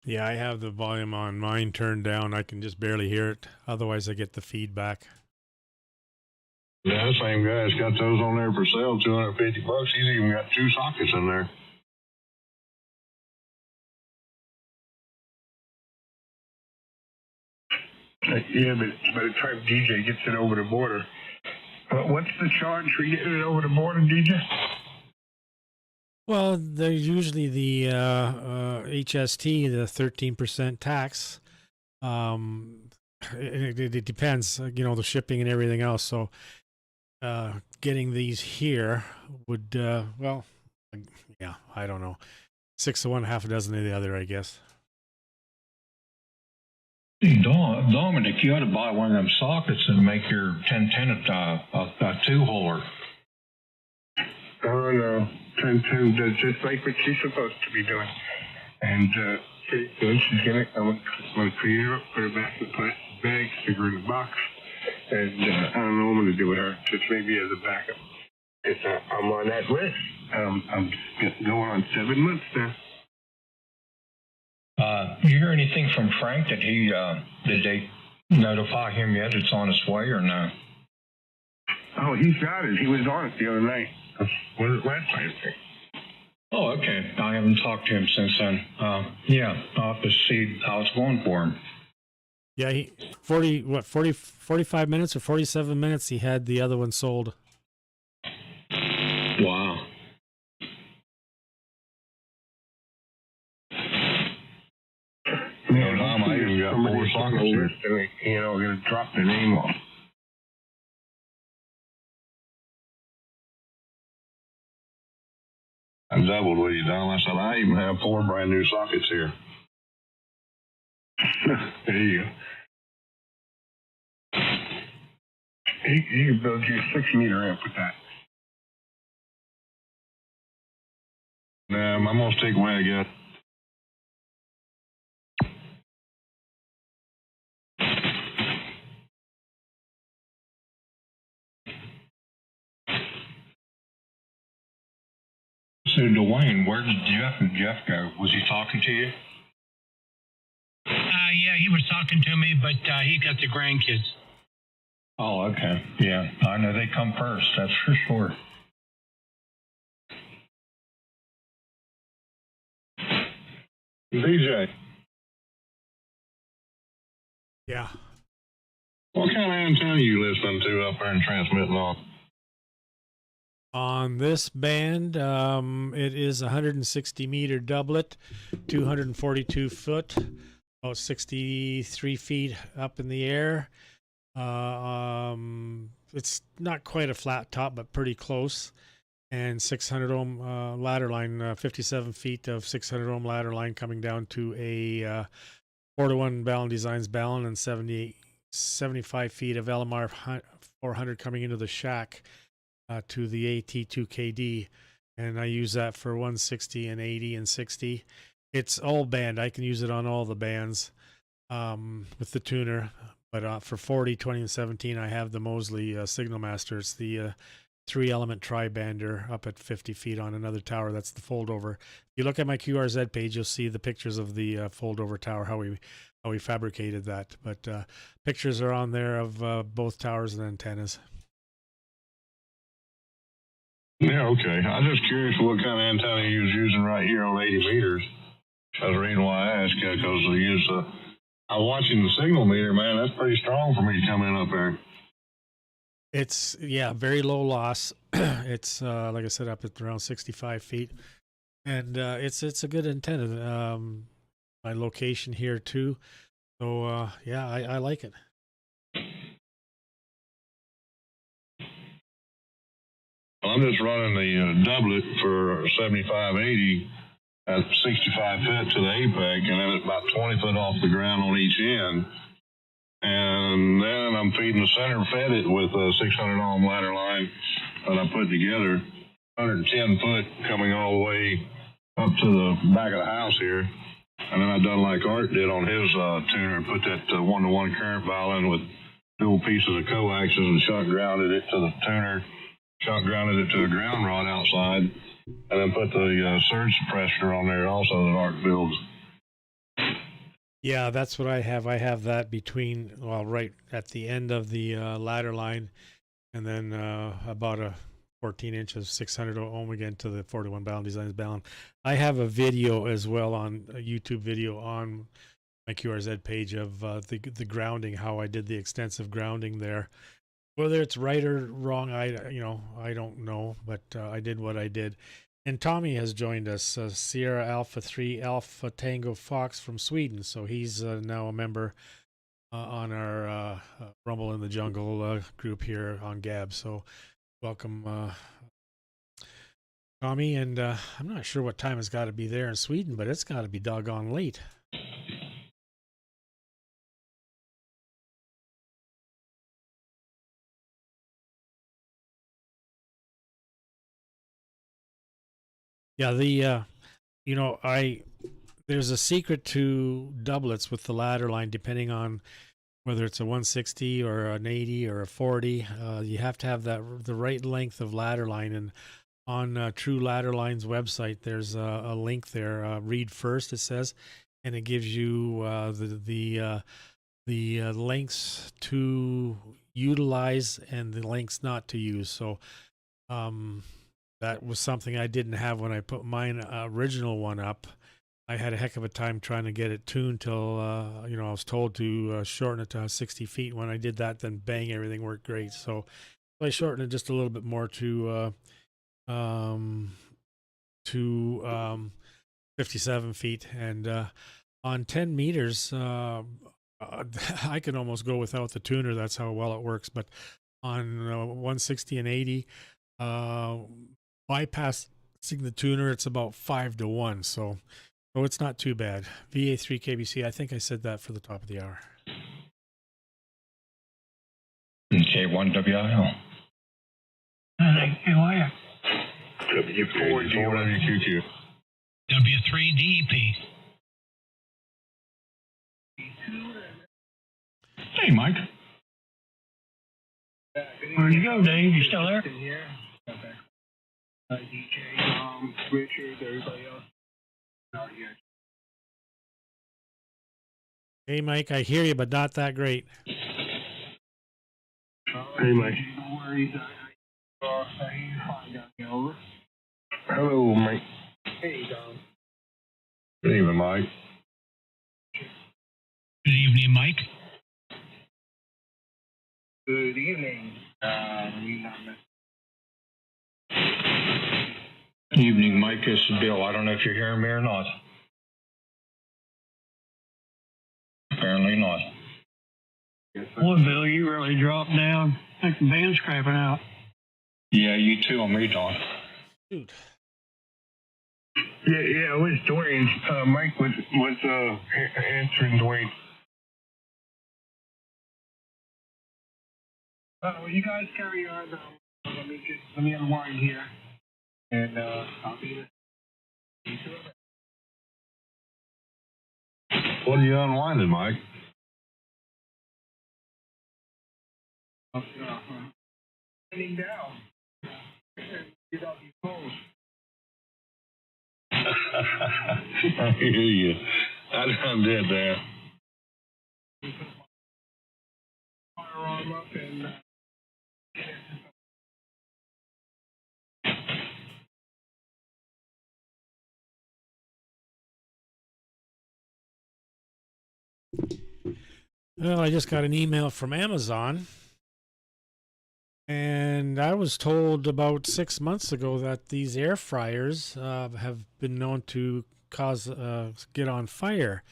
Yeah, I have the volume on mine turned down. I can just barely hear it. Otherwise, I get the feedback. Yeah, the same guy's got those on there for sale, $250. He's even got 2 sockets in there. Yeah, but by the time DJ gets it over the border, what's the charge for getting it over the border, DJ? Well, there's usually the HST, the 13% tax. It depends, the shipping and everything else. So getting these here would, I don't know. 6 of one, half a dozen of the other, I guess. Hey, Dominic, you ought to buy one of them sockets and make your 1010 a 2-holer. Oh, no. 1010 does just like what she's supposed to be doing. And pretty soon she's I'm going to clean her up, put her back in the plastic bag, stick her in the box. And I don't know what I'm going to do with her, just maybe as a backup. I'm on that list. I'm going on 7 months now. You hear anything from Frank? Did they notify him yet it's on its way or no? Oh, he's got it. He was on it the other night. Was it last night? Oh, okay. I haven't talked to him since then. Yeah, I'll have to see how it's going for him. Yeah, 45 minutes or 47 minutes he had the other one sold. Wow. Yeah, Mom, I even got 4 sockets here. Going to drop the name off. I doubled with you, Don. I said, I even have 4 brand new sockets here. There you go. he could build you a 6-meter amp with that. I'm going to stick with it again. So, Dwayne, where did Jeff go? Was he talking to you? Yeah, he was talking to me, but he got the grandkids. Oh, okay. Yeah, I know they come first, that's for sure. DJ, Yeah. what kind of antenna you listening to up there and transmitting on? On this band, it is a 160 meter doublet, 242 foot, about 63 feet up in the air. It's not quite a flat top, but pretty close. And 600 ohm ladder line, 57 feet of 600 ohm ladder line coming down to a 4-to-1 Ballon Designs Ballon, and 75 feet of LMR 400 coming into the shack to the AT2KD. And I use that for 160 and 80 and 60. It's all band. I can use it on all the bands with the tuner. But for 40, 20, and 17, I have the Mosely Signal Master. It's the 3-element tri-bander up at 50 feet on another tower. That's the fold-over. If you look at my QRZ page, you'll see the pictures of the fold-over tower, how we fabricated that. But pictures are on there of both towers and antennas. Yeah, okay. I was just curious what kind of antenna you was using right here on 80 meters. That's the reason why I asked you, because they use I'm watching the signal meter, man. That's pretty strong for me to come in up there. It's, yeah, very low loss. It's, like I said, up at around 65 feet. And it's a good antenna. My location here, too. So, yeah, I like it. I'm just running the doublet for 75-80 at 65 foot to the apex, and then it's about 20 foot off the ground on each end. And then I'm feeding the center fed it with a 600 ohm ladder line that I put together, 110 foot coming all the way up to the back of the house here. And then I done like Art did on his tuner and put that 1-to-1 current vial in with dual pieces of coaxes and shunt grounded it to the tuner, shunt grounded it to a ground rod outside, and then put the surge suppressor on there also that Art builds. Yeah, that's what I have. I have that between, well, right at the end of the ladder line, and then about a 14 inches, 600 ohm again to the 4-to-1 Ballon Designs Ballon. I have a video as well, on a YouTube video on my QRZ page of the grounding, how I did the extensive grounding there. Whether it's right or wrong, I don't know, but I did what I did. And Tommy has joined us, Sierra Alpha 3 Alpha Tango Fox from Sweden. So he's now a member on our Rumble in the Jungle group here on Gab. So welcome, Tommy. And I'm not sure what time it's got to be there in Sweden, but it's got to be doggone late. Yeah, there's a secret to doublets with the ladder line, depending on whether it's a 160 or an 80 or a 40. You have to have the right length of ladder line. And on True Ladder Line's website, there's a link there. Read first, it says, and it gives you the lengths to utilize and the lengths not to use. So that was something I didn't have when I put mine original one up. I had a heck of a time trying to get it tuned till, I was told to shorten it to 60 feet. When I did that, then bang, everything worked great. So I shortened it just a little bit more to 57 feet. And on 10 meters, I can almost go without the tuner. That's how well it works. But on 160 and 80, bypassing the tuner, it's about 5-to-1. So it's not too bad. VA3 KBC, I think I said that for the top of the hour. Okay, MK1WIL. Thank you. W4WQQ. W3DEP. Hey, Mike. Where'd you go, Dave? You still there? DJ, Richard, everybody else. Not yet. Hey, Mike, I hear you, but not that great. Hey, Mike. No worries. I hear you fine down here. Over. Hello, Mike. Hey, Dom. Good evening, Mike. Good evening, Mike. Good evening. Evening, Mike. This is Bill. I don't know if you're hearing me or not. Apparently not. Boy, Bill, you really dropped down. I think the band's crapping out. Yeah, you too on me, Don. Dude. Yeah, it was Dwayne. Mike was answering Dwayne. Well, you guys carry on. Let me unwind here. And I'll be What are you unwinding, Mike? sitting down. Get off your phone. I hear you. I done did that. Firearm up and Well, I just got an email from Amazon, and I was told about 6 months ago that these air fryers have been known to get on fire.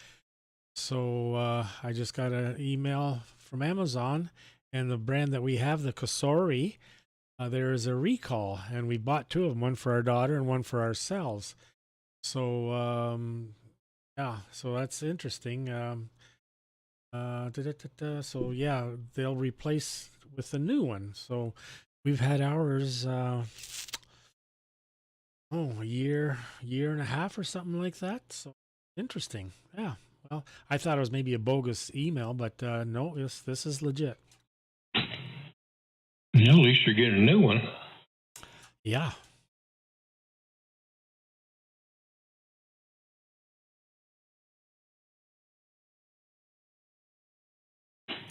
So I just got an email from Amazon, and the brand that we have, the Kosori, there is a recall, and we bought two of them, one for our daughter and one for ourselves. So yeah, so that's interesting. So yeah, they'll replace with a new one. So we've had ours a year and a half or something like that. So interesting. Yeah. Well, I thought it was maybe a bogus email, but no, this is legit. Yeah, at least you're getting a new one. Yeah.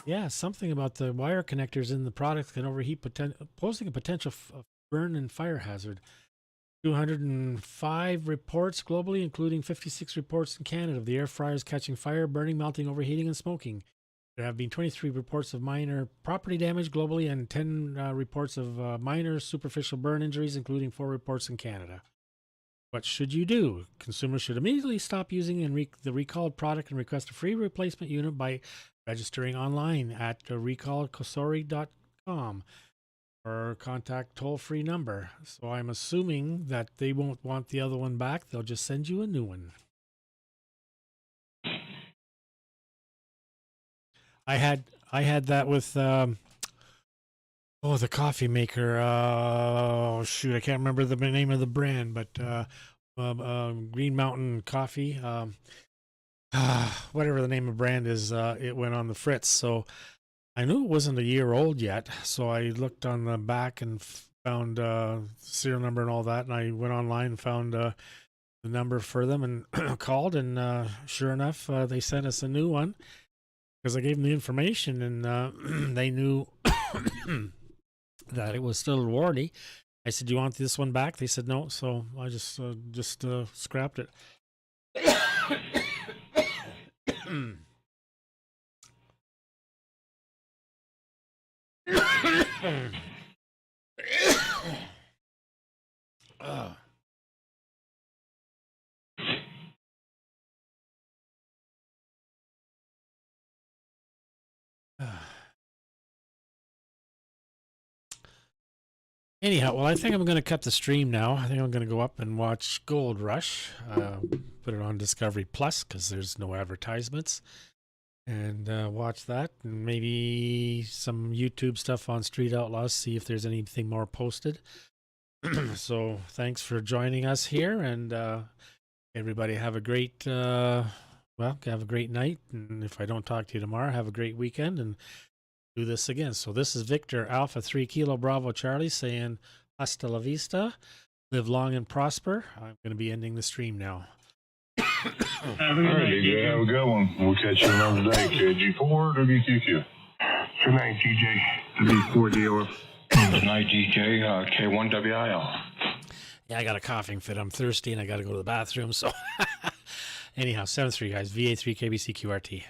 Yeah, something about the wire connectors in the product can overheat, posing a potential burn and fire hazard. 205 reports globally, including 56 reports in Canada of the air fryers catching fire, burning, melting, overheating, and smoking. There have been 23 reports of minor property damage globally and 10 reports of minor superficial burn injuries, including 4 reports in Canada. What should you do? Consumers should immediately stop using the recalled product and request a free replacement unit by registering online at recallkosori.com or contact toll-free number. So I'm assuming that they won't want the other one back. They'll just send you a new one. I had that with the coffee maker. Oh shoot, I can't remember the name of the brand, but Green Mountain Coffee. Whatever the name of the brand is, it went on the fritz. So I knew it wasn't a year old yet. So I looked on the back and found serial number and all that, and I went online and found the number for them and called, and sure enough, they sent us a new one. Because I gave them the information, and they knew that it was still a warranty. I said, "Do you want this one back?" They said no, so I just scrapped it. Anyhow, well, I think I'm going to cut the stream now. I think I'm going to go up and watch Gold Rush. Put it on Discovery Plus because there's no advertisements. and watch that, and maybe some YouTube stuff on Street Outlaws, see if there's anything more posted. So thanks for joining us here, and everybody have a great have a great night, and if I don't talk to you tomorrow, have a great weekend, and do this again. So this is Victor Alpha 3 Kilo Bravo Charlie saying hasta la vista, live long and prosper. I'm going to be ending the stream now. All right, DJ, have a good one. We'll catch you another day. KG4 or WQQ? Good night, DJ. W4DOF. Good night, DJ. K1WIL. Yeah, I got a coughing fit. I'm thirsty and I got to go to the bathroom. So anyhow, 7-3 guys, VA3 KBCQRT.